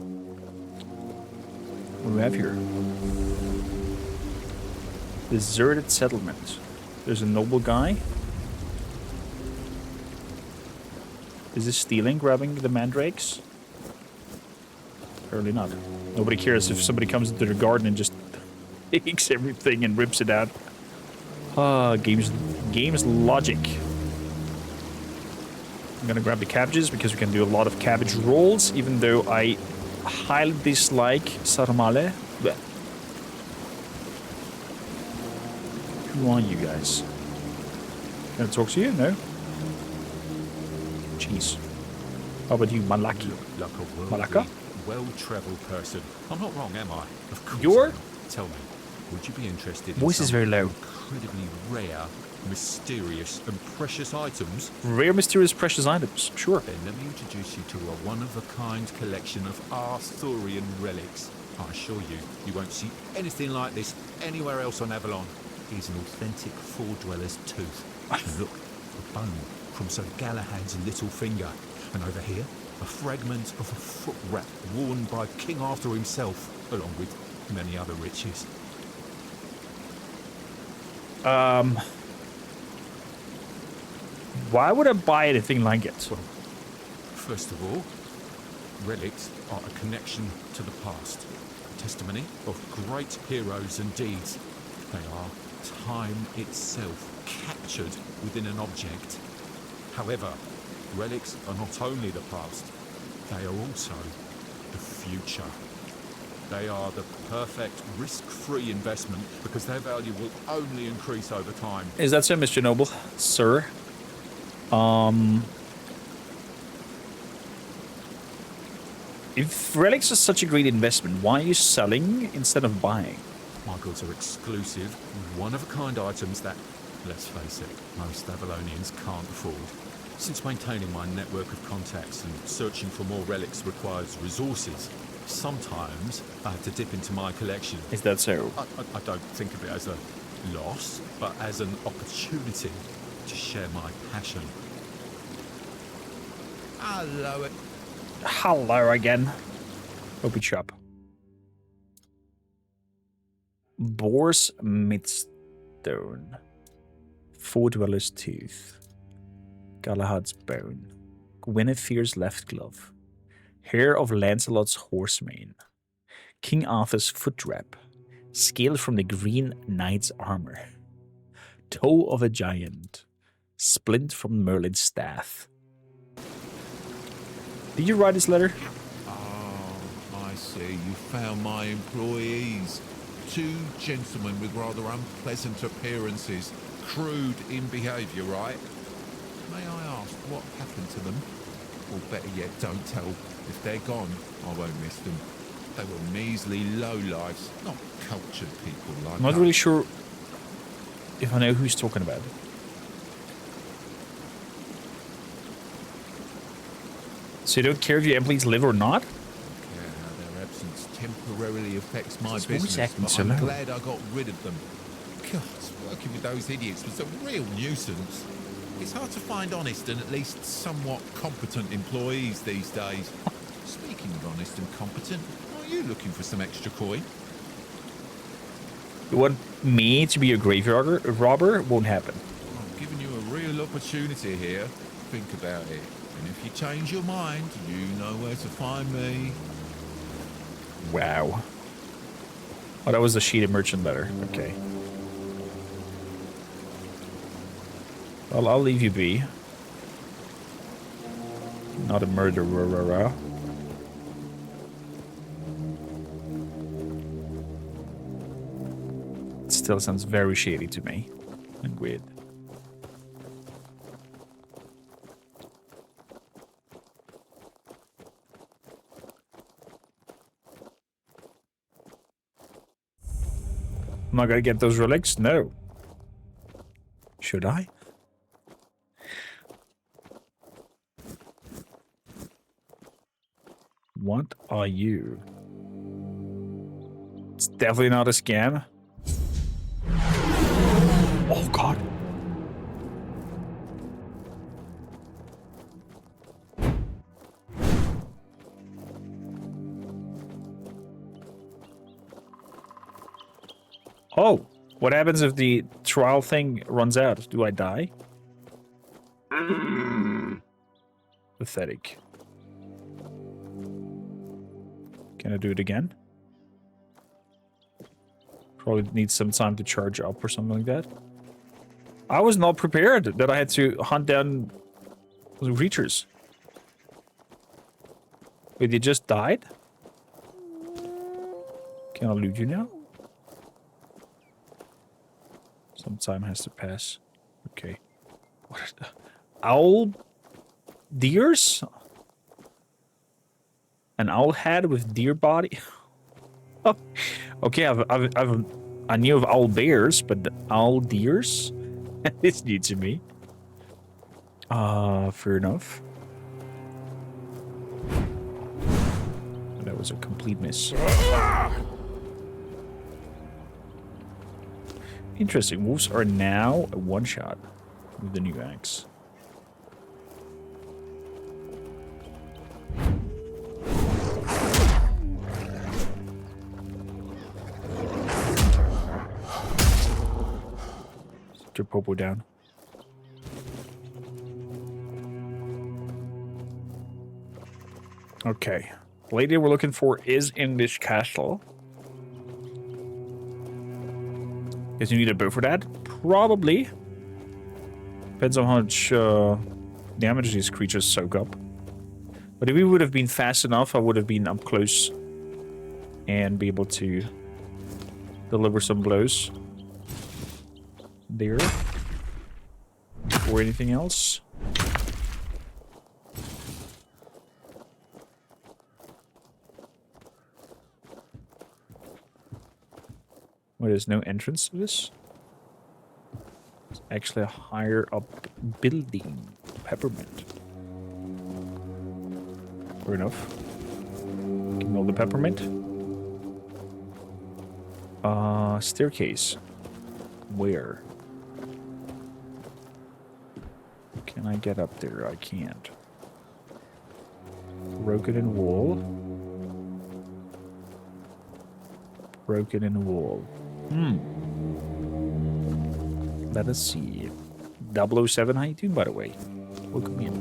What do we have here? Deserted settlement. There's a noble guy. Is this stealing, grabbing the mandrakes? Apparently not. Nobody cares if somebody comes into their garden and just takes everything and rips it out. Game's logic. I'm gonna grab the cabbages because we can do a lot of cabbage rolls, even though I highly dislike Sarmale. But who are you guys? Can I talk to you? No? Jeez. How about you, Malaki? Like a Malaka? well-travelled person. I'm not wrong, am I? Of course. You're? Tell me, would you be interested Voice in is some very low. incredibly rare, mysterious and precious items? Rare, mysterious, precious items. Sure. Then let me introduce you to a one-of-a-kind collection of Arthurian relics. I assure you, you won't see anything like this anywhere else on Avalon. Here's an authentic Four-Dweller's tooth. And look, a bone from Sir Galahad's little finger. And over here, a fragment of a foot wrap worn by King Arthur himself, along with many other riches. Why would I buy anything like it? Well, first of all, relics are a connection to the past, a testimony of great heroes and deeds. They are time itself, captured within an object. However, relics are not only the past, they are also the future. They are the perfect risk-free investment because their value will only increase over time. Is that so, Mr. Noble? Sir? If relics are such a great investment, why are you selling instead of buying? My goods are exclusive, one-of-a-kind items that, let's face it, most Avalonians can't afford. Since maintaining my network of contacts and searching for more relics requires resources, sometimes I have to dip into my collection. Is that so? I don't think of it as a loss, but as an opportunity to share my passion. Hello. Hello again. Open shop. Boar's midstone. Four-Dweller's tooth. Galahad's bone. Guinevere's left glove. Hair of Lancelot's horsemane. King Arthur's foot wrap. Scale from the Green Knight's armor. Toe of a giant. Splint from Merlin's staff. Did you write this letter? Oh, I see. You found my employees. Two gentlemen with rather unpleasant appearances. Crude in behaviour, right? May I ask what happened to them? Or better yet, don't tell. If they're gone, I won't miss them. They were measly lowlifes, not cultured people like I'm not really sure if I know who's talking about. So you don't care if your employees live or not? I don't care how their absence temporarily affects my It's business, acting but so I'm low. glad I got rid of them. God, working with those idiots was a real nuisance. It's hard to find honest and at least somewhat competent employees these days. Speaking of honest and competent, are you looking for some extra coin? You want me to be a graveyard robber? Won't happen. I'm giving you a real opportunity here. Think about it. And if you change your mind, you know where to find me. Wow. Oh, that was the sheeted merchant letter. Okay. Well, I'll leave you be. Not a murderer. It still sounds very shady to me. And weird. Am I gonna get those relics? No. Should I? What are you? It's definitely not a scam. Oh god. Oh, what happens if the trial thing runs out? Do I die? Pathetic. Can I do it again? Probably need some time to charge up or something like that. I was not prepared that I had to hunt down those creatures. Wait, they just died? Can I loot you now? Some time has to pass. Okay. What is that? Owl deers? An owl head with deer body? Oh, okay, I knew of owl bears, but the owl deers? It's new to me. Fair enough. That was a complete miss. Interesting. Wolves are now a one-shot with the new axe. Set your popo down. Okay. The lady we're looking for is in this castle. Guess you need a bow for that? Probably. Depends on how much damage these creatures soak up. But if we would have been fast enough, I would have been up close and be able to deliver some blows. There. Or anything else. Well, there's no entrance to this. It's actually a higher up building. Peppermint. Fair enough. Give me all the peppermint. Staircase. Where? Can I get up there? I can't. Broken in wall. Broken in wall. Let us see. 007, how you doing, by the way? Welcome in.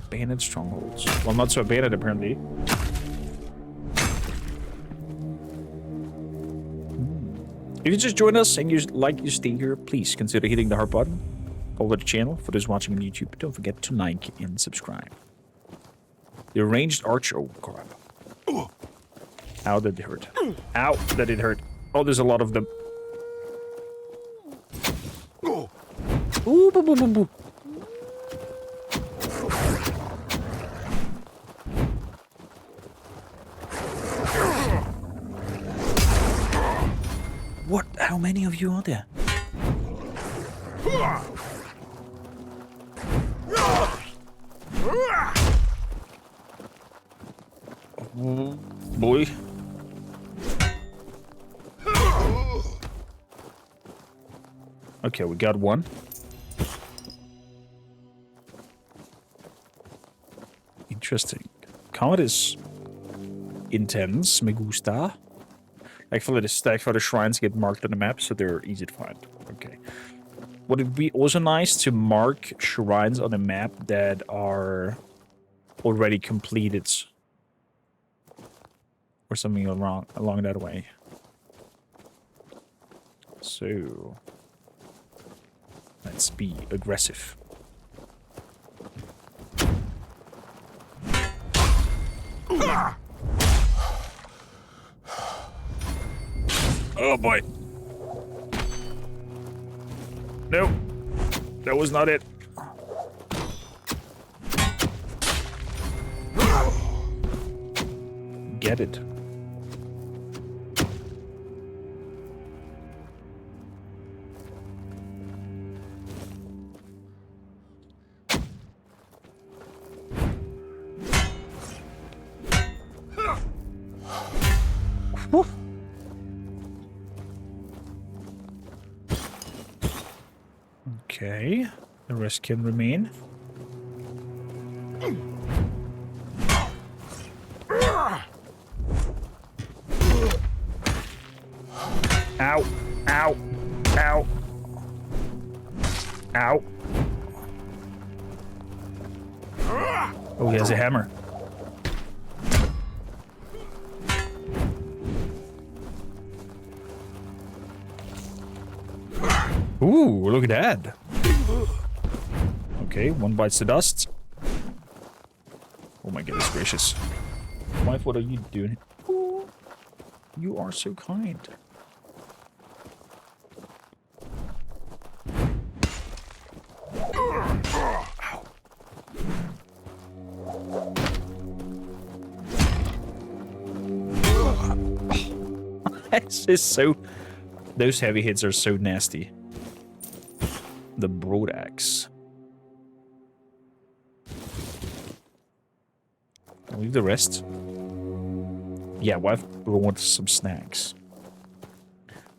Abandoned strongholds. Well, not so abandoned, apparently. If you just joined us and you like you stay here, please consider hitting the heart button. Follow the channel for those watching on YouTube. Don't forget to like and subscribe. The ranged archer. Oh, crap. Ow, that it hurt. Ow, that it hurt. Oh, there's a lot of them. Ooh, boo, boo, boo, boo. What? How many of you are there? Oh, boy. Okay, we got one. Interesting. Combat is intense. Me gusta. Actually, the shrines get marked on the map, so they're easy to find. Okay. Would it be also nice to mark shrines on a map that are already completed? Or something along that way. So... let's be aggressive. Oh boy. Nope. That was not it. Get it. Okay, the rest can remain. Ow, ow, ow, ow. Oh, he has a hammer. Ooh, look at that. Okay, one bites the dust. my goodness gracious. Wife, what are you doing? Oh, you are so kind. Ow. This is so... Those heavy hits are so nasty. The broad axe. I'll leave the rest. Yeah, wife brought some snacks.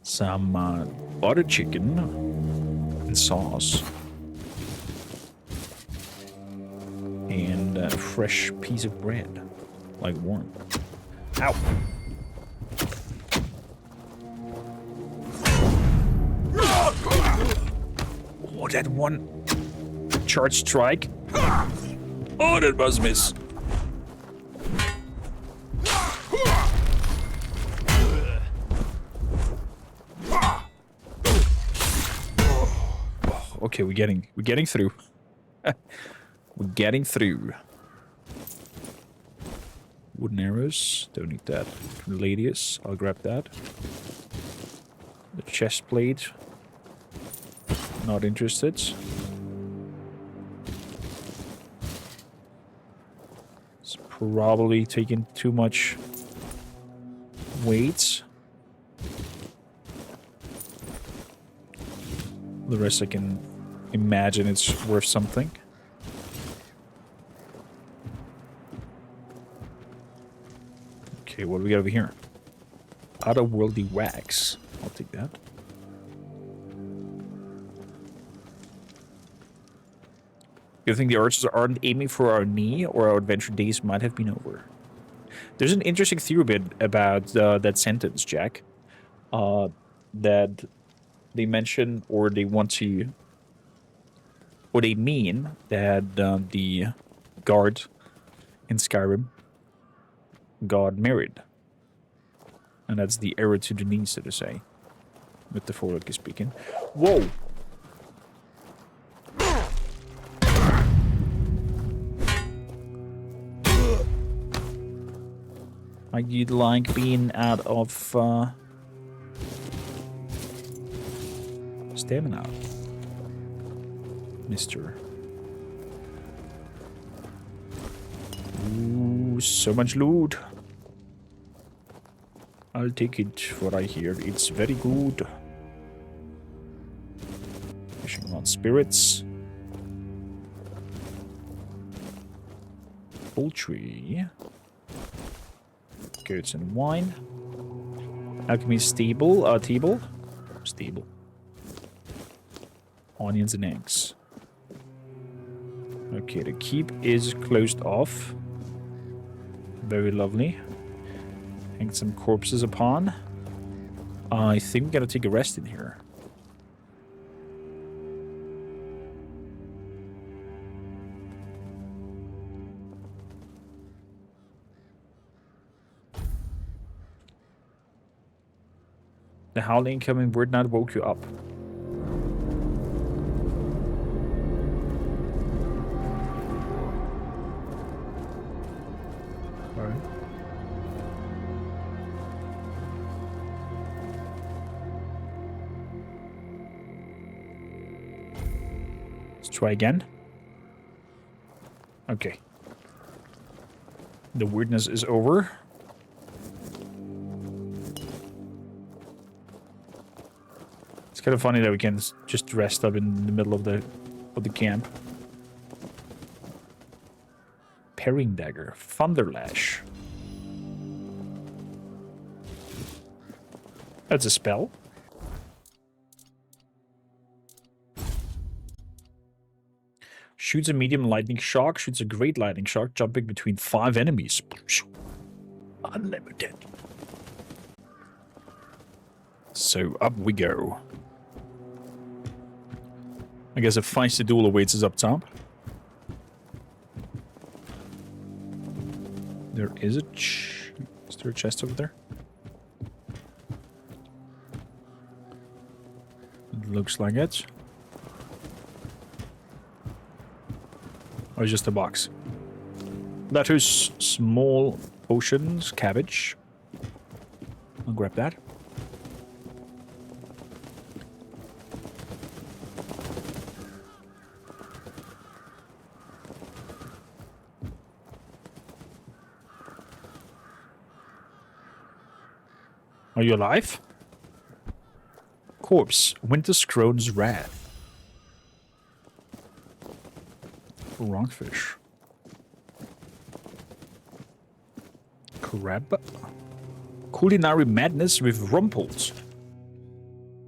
Some butter chicken and sauce. And a fresh piece of bread. Like warm. Ow! Oh, that one charge strike. Oh, that was miss. Okay, we're getting through. We're getting through. Wooden arrows, don't need that. Gladius, I'll grab that. The chest plate. Not interested. It's probably taking too much weight. The rest I can imagine it's worth something. Okay, what do we got over here? Otherworldly wax. I'll take that. You think the archers aren't aiming for our knee, or our adventure days might have been over? There's an interesting theory bit about that sentence, Jack. That they mention, or they want to, or they mean that the guard in Skyrim got married. And that's the arrow to the knee, so to say. Metaphorically speaking. Whoa! You'd like being out of stamina, mister. Ooh, so much loot. I'll take it, for I hear it's very good. Fishing on spirits. Poultry. Goats and wine. Alchemy stable. Stable. Onions and eggs. Okay, the keep is closed off. Very lovely. Hang some corpses upon. I think we gotta take a rest in here. The howling incoming word not woke you up. Alright. Let's try again. Okay. The weirdness is over. It's kind of funny that we can just rest up in the middle of the camp. Parrying dagger, Thunderlash. That's a spell. Shoots a medium lightning shock, shoots a great lightning shock, jumping between 5 enemies. Unlimited. So up we go. I guess a feisty duel awaits us up top. There is is there a chest over there? It looks like it. Or just a box? Lettuce, small potions, cabbage. I'll grab that. Are you alive? Corpse, Winter's Crone's Wrath. Rockfish. Crab. Culinary madness with rumples.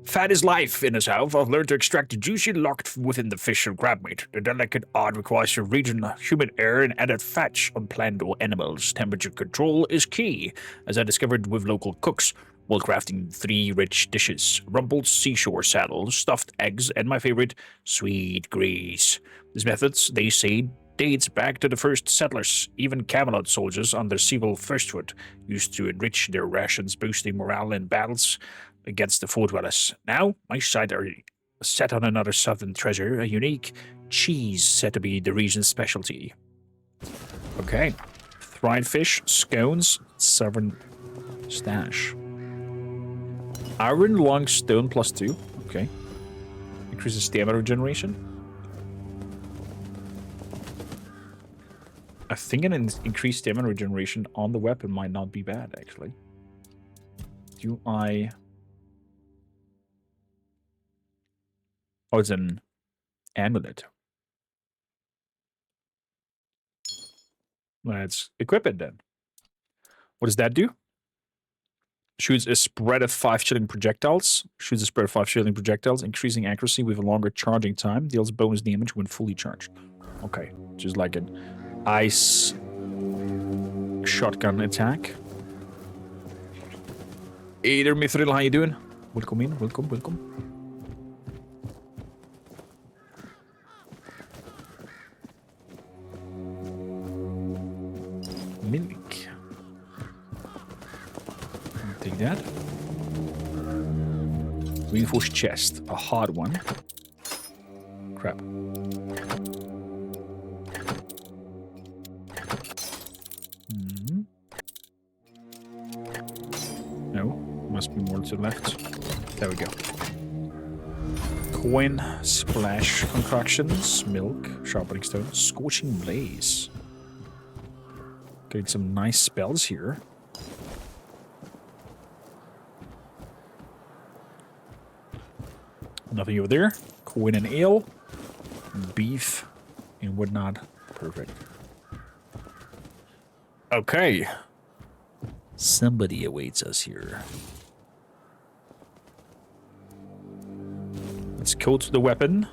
Fat is life in the south. I've learned to extract the juicy locked within the fish and crab meat. The delicate art requires a region, humid air, and added fat on plant or animals. Temperature control is key, as I discovered with local cooks while crafting 3 rich dishes: rumpled seashore saddle, stuffed eggs, and my favorite, sweet grease. These methods, they say, dates back to the first settlers. Even Camelot soldiers under civil firsthood used to enrich their rations, boosting morale in battles against the fort dwellers. Now, my sights are set on another southern treasure, a unique cheese said to be the region's specialty. Okay. Fried fish, scones, southern stash. Iron lung stone +2. Okay. Increases stamina regeneration. I think an increased stamina regeneration on the weapon might not be bad, actually. Do I... Oh, it's an amulet. Let's equip it then. What does that do? Shoots a spread of 5 shilling projectiles. Shoots a spread of 5 shilling projectiles, increasing accuracy with a longer charging time. Deals bonus damage when fully charged. Okay, just like an ice shotgun attack. Hey there, Mithril, how you doing? Welcome in, welcome, welcome. Milk. Take that. Reinforced chest. A hard one. Crap. No. Must be more to the left. There we go. Coin. Splash. Concoctions. Milk. Sharpening stone. Scorching blaze. Getting some nice spells here. Nothing over there. Coin and ale. Beef and whatnot. Perfect. Okay. Somebody awaits us here. Let's go to the weapon.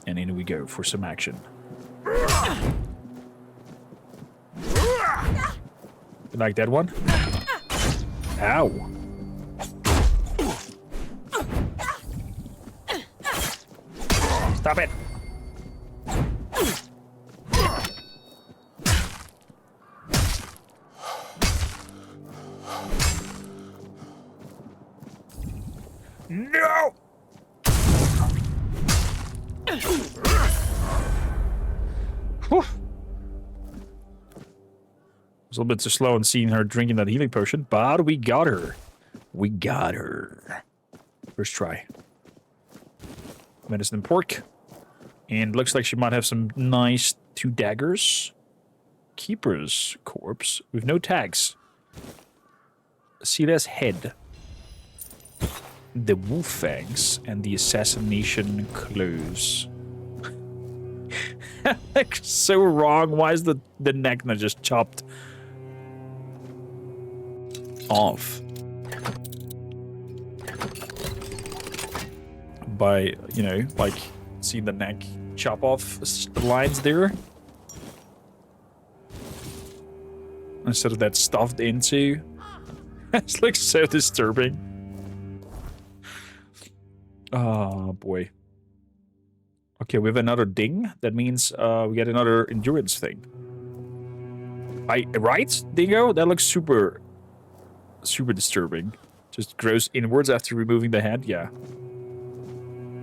And in we go for some action. You like that one? Ow. Stop it. No. Whew. It was a little bit too slow in seeing her drinking that healing potion, but we got her. We got her. First try. Medicine and pork. And looks like she might have some nice 2 daggers. Keeper's corpse with no tags. Sela's head. The wolf fangs and the assassination clothes. Like, so wrong. Why is the neck not just chopped off? By, you know, like, see the neck chop off the lines there. Instead of that stuffed into. It looks so disturbing. Oh, boy. Okay, we have another ding. That means we get another endurance thing. Right, Dingo? That looks super disturbing. Just grows inwards after removing the head. Yeah.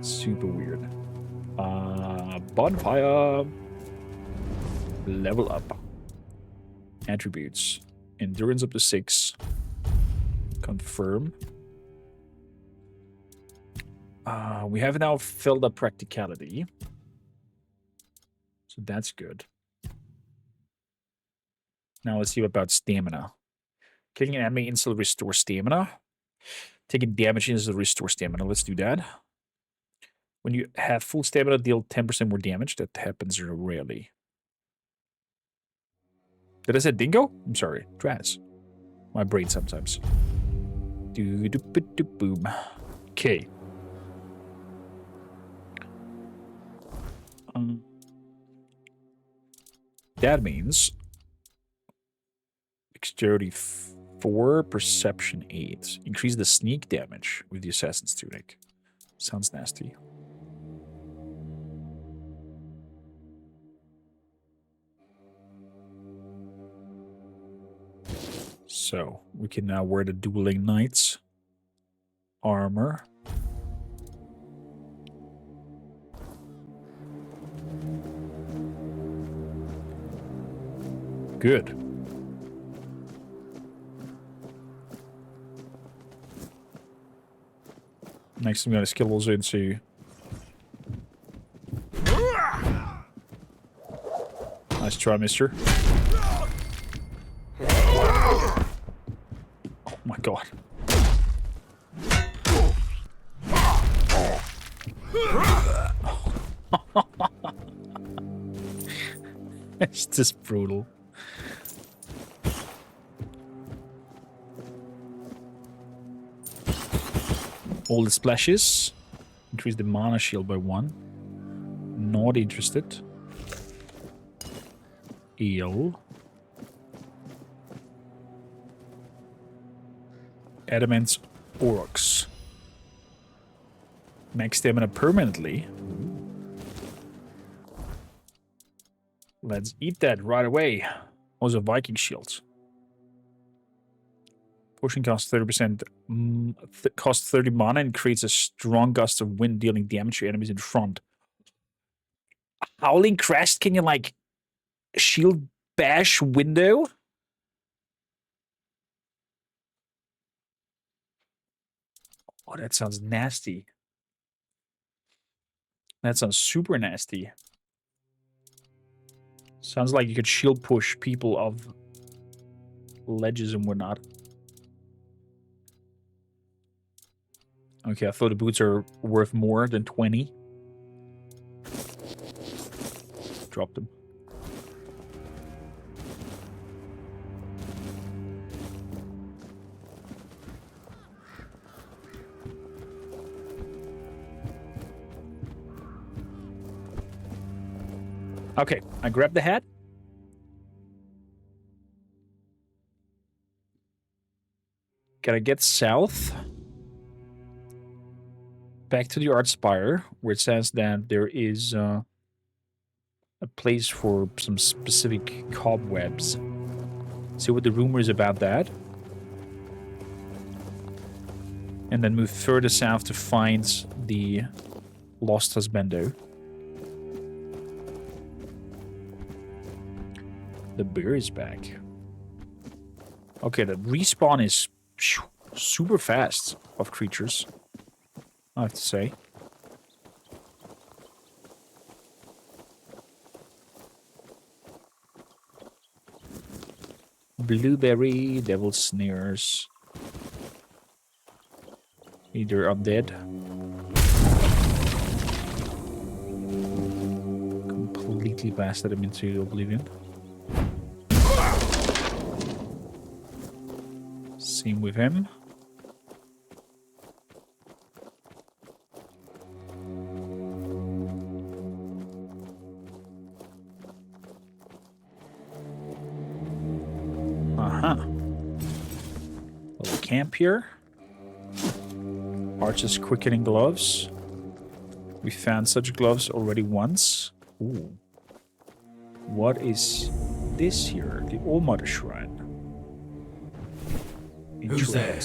Super weird. Bonfire. Level up. Attributes. Endurance up to 6. Confirm. We have now filled up practicality. So that's good. Now let's see about stamina. Killing an enemy instantly restores stamina. Taking damage instantly restores stamina. Let's do that. When you have full stamina, deal 10% more damage. That happens rarely. Did I say dingo? I'm sorry. Draz. My brain sometimes. Boom. Okay. That means Dexterity 4, Perception 8. Increase the sneak damage with the Assassin's Tunic. Sounds nasty. So, we can now wear the Dueling Knight's armor. Good. Next, I'm going to skill also into... Nice try, mister. Oh my god. It's just brutal. All the splashes. Increase the mana shield by 1. Not interested. Eel. Adamant's Aurochs. Max stamina permanently. Let's eat that right away. Also Viking shields. Potion costs 30%, costs 30 mana and creates a strong gust of wind dealing damage to enemies in front. Howling Crest, can you like shield bash window? Oh, that sounds nasty. That sounds super nasty. Sounds like you could shield push people off ledges and whatnot. Okay, I thought the boots are worth more than 20. Drop them. Okay, I grabbed the hat. Gotta get south. Back to the Art Spire, where it says that there is a place for some specific cobwebs. See what the rumor is about that. And then move further south to find the Lost Husbando. The bear is back. Okay, the respawn is super fast of creatures, I have to say. Blueberry, devil snares. Either undead. Completely blasted him into oblivion. Same with him. Little camp here. Archer's quickening gloves. We found such gloves already once. Ooh. What is this here? The All-Mother Shrine. Who's there?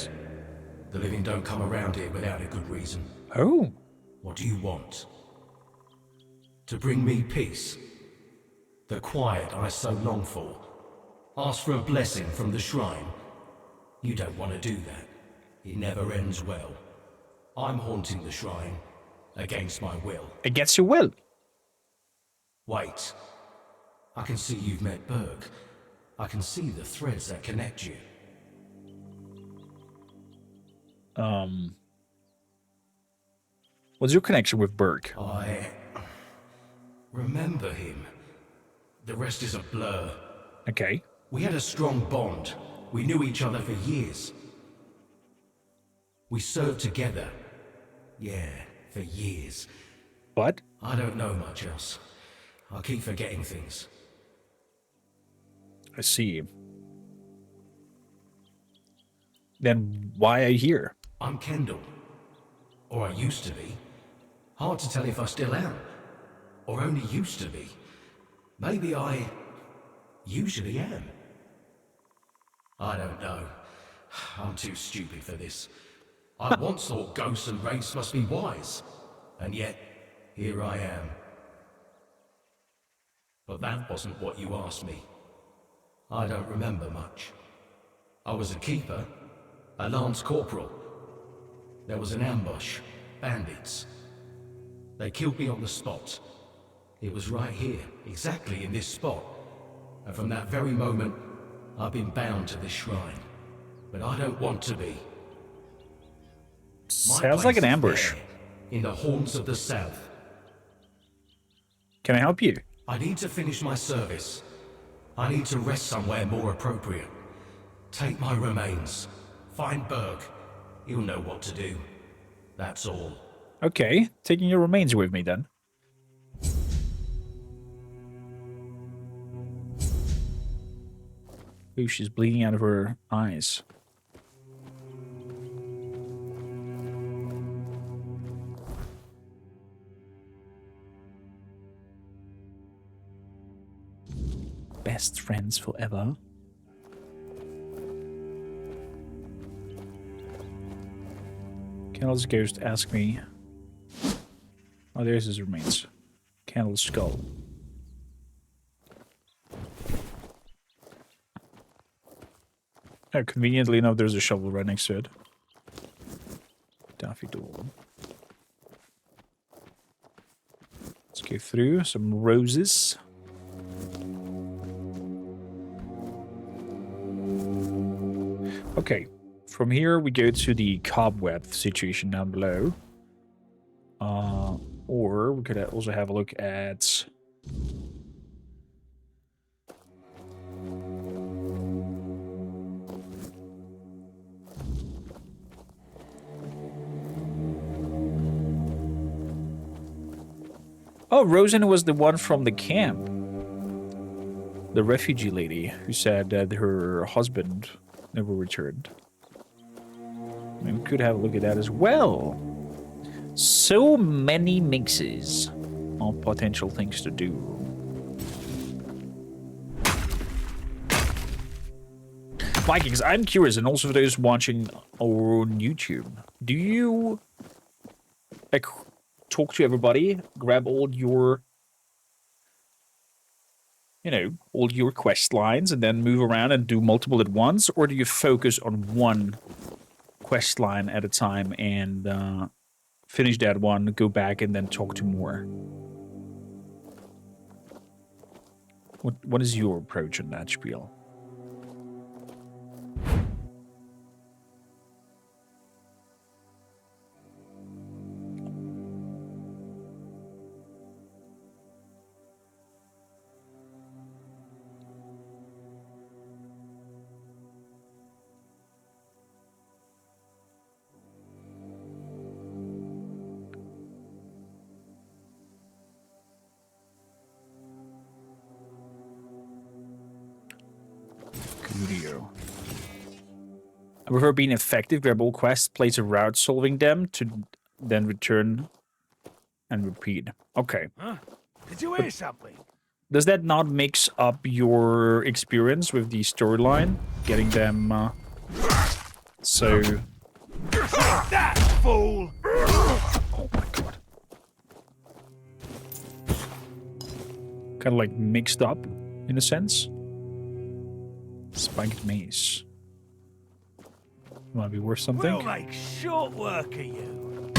The living don't come around here without a good reason. Oh. What do you want? To bring me peace? The quiet I so long for. Ask for a blessing from the shrine. You don't want to do that. It never ends well. I'm haunting the shrine. Against my will. Against your will? Wait. I can see you've met Berg. I can see the threads that connect you. What's your connection with Berg? I remember him. The rest is a blur. Okay. We had a strong bond. We knew each other for years. We served together. Yeah, for years. What? I don't know much else. I keep forgetting things. I see. Then why are you here? I'm Kendall. Or I used to be. Hard to tell if I still am. Or only used to be. Maybe I usually am. I don't know. I'm too stupid for this. I once thought ghosts and wraiths must be wise. And yet, here I am. But that wasn't what you asked me. I don't remember much. I was a keeper, a lance corporal. There was an ambush, bandits. They killed me on the spot. It was right here, exactly in this spot. And from that very moment, I've been bound to this shrine. But I don't want to be. Sounds like an ambush. In the horns of the south. Can I help you? I need to finish my service. I need to rest somewhere more appropriate. Take my remains. Find Berg. He'll know what to do. That's all. Okay, taking your remains with me then. Ooh, she's bleeding out of her eyes. Best friends forever. Candle's ghost asked me. Oh, there's his remains. Candle's skull. Oh, conveniently enough, there's a shovel right next to it. Daffy door. Let's go through some roses. Okay, from here we go to the cobweb situation down below. Or we could also have a look at... Oh, Rosen was the one from the camp. The refugee lady who said that her husband never returned. We could have a look at that as well. So many mixes of potential things to do. Vikings, I'm curious, and also for those watching on YouTube, do you like talk to everybody, grab all your, you know, all your quest lines and then move around and do multiple at once, or do you focus on one quest line at a time and finish that one, go back and then talk to more? What is your approach on that spiel? I prefer being effective, grab all quests, place a route solving them to then return and repeat. Okay. Huh? Did you hear something? Does that not mix up your experience with the storyline? Getting them so... That fool! Oh my god. Kind of like mixed up, in a sense. Spiked mace. Might be worth something. We'll make short work of you.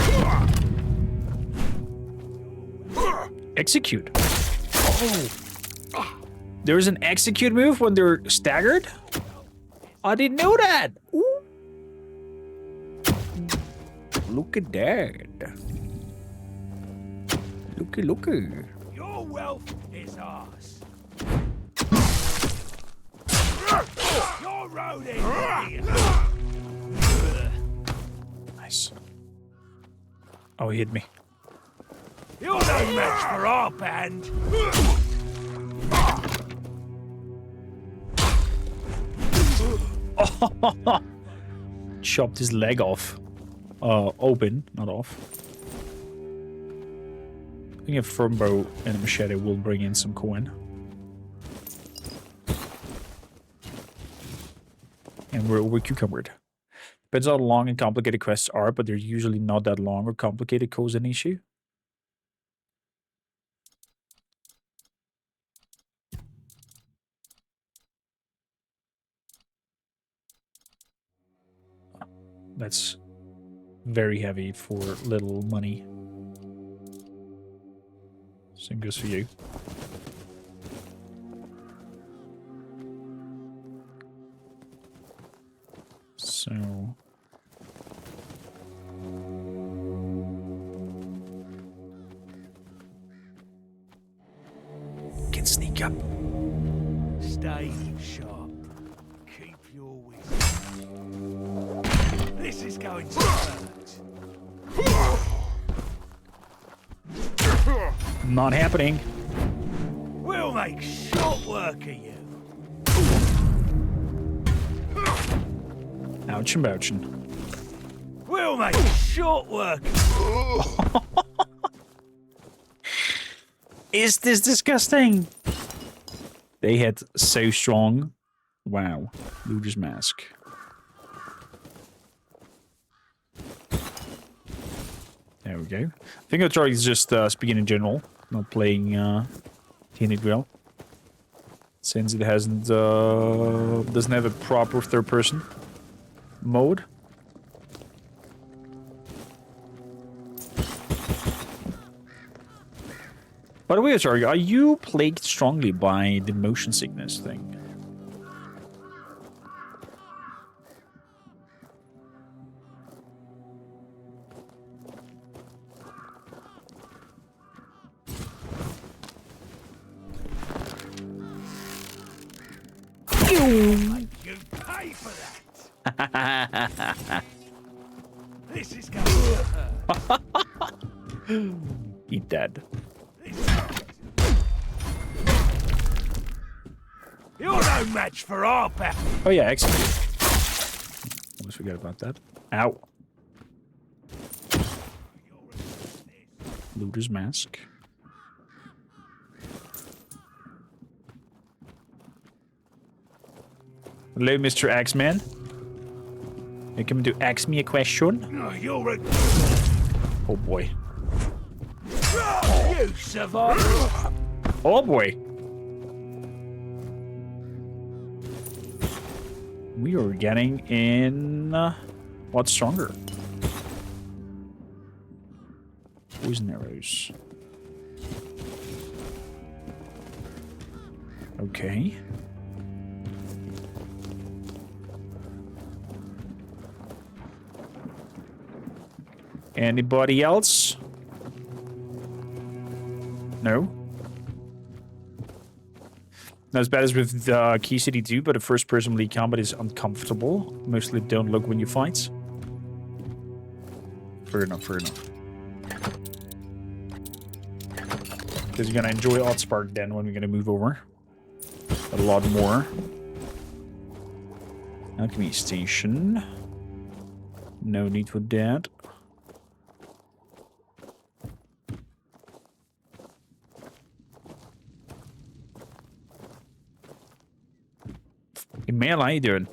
Execute. Oh. There's an execute move when they're staggered? I didn't know that. Ooh. Look at that. Looky. Your wealth is ours. Your road is here. Nice. Oh, he hit me. You're no match for our band. Chopped his leg off. Open, not off. I think a firm bow and a machete will bring in some coin. And we're over cucumbered. Depends how long and complicated quests are, but they're usually not that long or complicated cause an issue. That's very heavy for little money. Same goes for you. So... can sneak up. Stay sharp. Keep your wits. This is going to hurt. Not happening. We'll make short work of you. Ouch and bouchin'. We'll make short work. Is this disgusting? They hit so strong. Wow. Luger's Mask. There we go. I think I'll try just speaking in general, not playing Tainted Grail. Since it hasn't doesn't have a proper third person mode. By the way, sorry, are you plagued strongly by the motion sickness thing? You pay for that. This is going to hurt. He dead. You're no match for our back. Oh yeah, execute. Almost forgot about that. Ow. Looter's Mask. Hello, Mr. Axeman. You coming to ask me a question? You're a... Oh boy. You survived. Oh boy. We are getting in... what's stronger? Poison arrows. Okay. Anybody else? No? Not as bad as with Key City 2, but the first-person melee combat is uncomfortable. Mostly don't look when you fight. Fair enough, fair enough. Because you're gonna enjoy Oddspark then when we're gonna move over. A lot more. Alchemy Station. No need for that. Hey man, how you doing?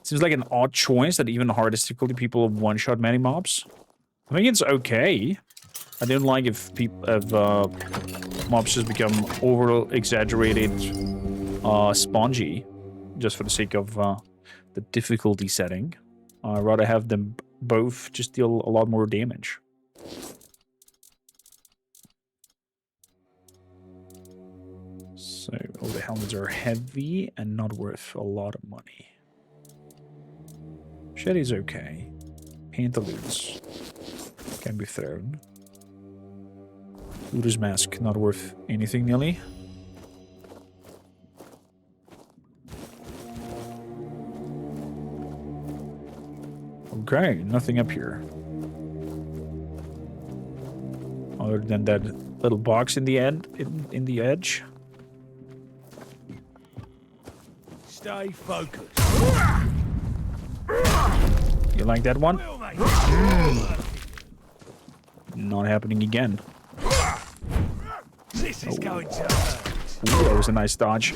Seems like an odd choice that even hardest difficulty people one-shot many mobs. I think it's okay. I don't like if people have mobs just become over exaggerated, spongy, just for the sake of the difficulty setting. I'd rather have them both just deal a lot more damage. So, all the helmets are heavy and not worth a lot of money. Shetty's okay. Pantaloons can be thrown. Looter's mask, not worth anything nearly. Okay, nothing up here. Other than that little box in the end, in the edge. Stay focused. You like that one? Not happening again. This is going to hurt. Ooh, that was a nice dodge.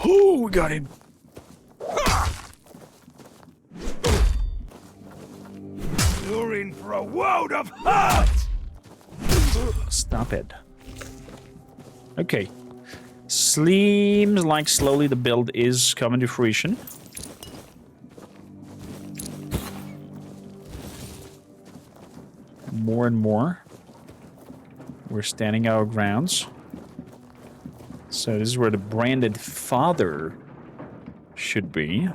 Oh, we got him. You're in for a world of hurt. Stop it. Okay. Seems like slowly the build is coming to fruition. More and more. We're standing our grounds. So this is where the branded father should be.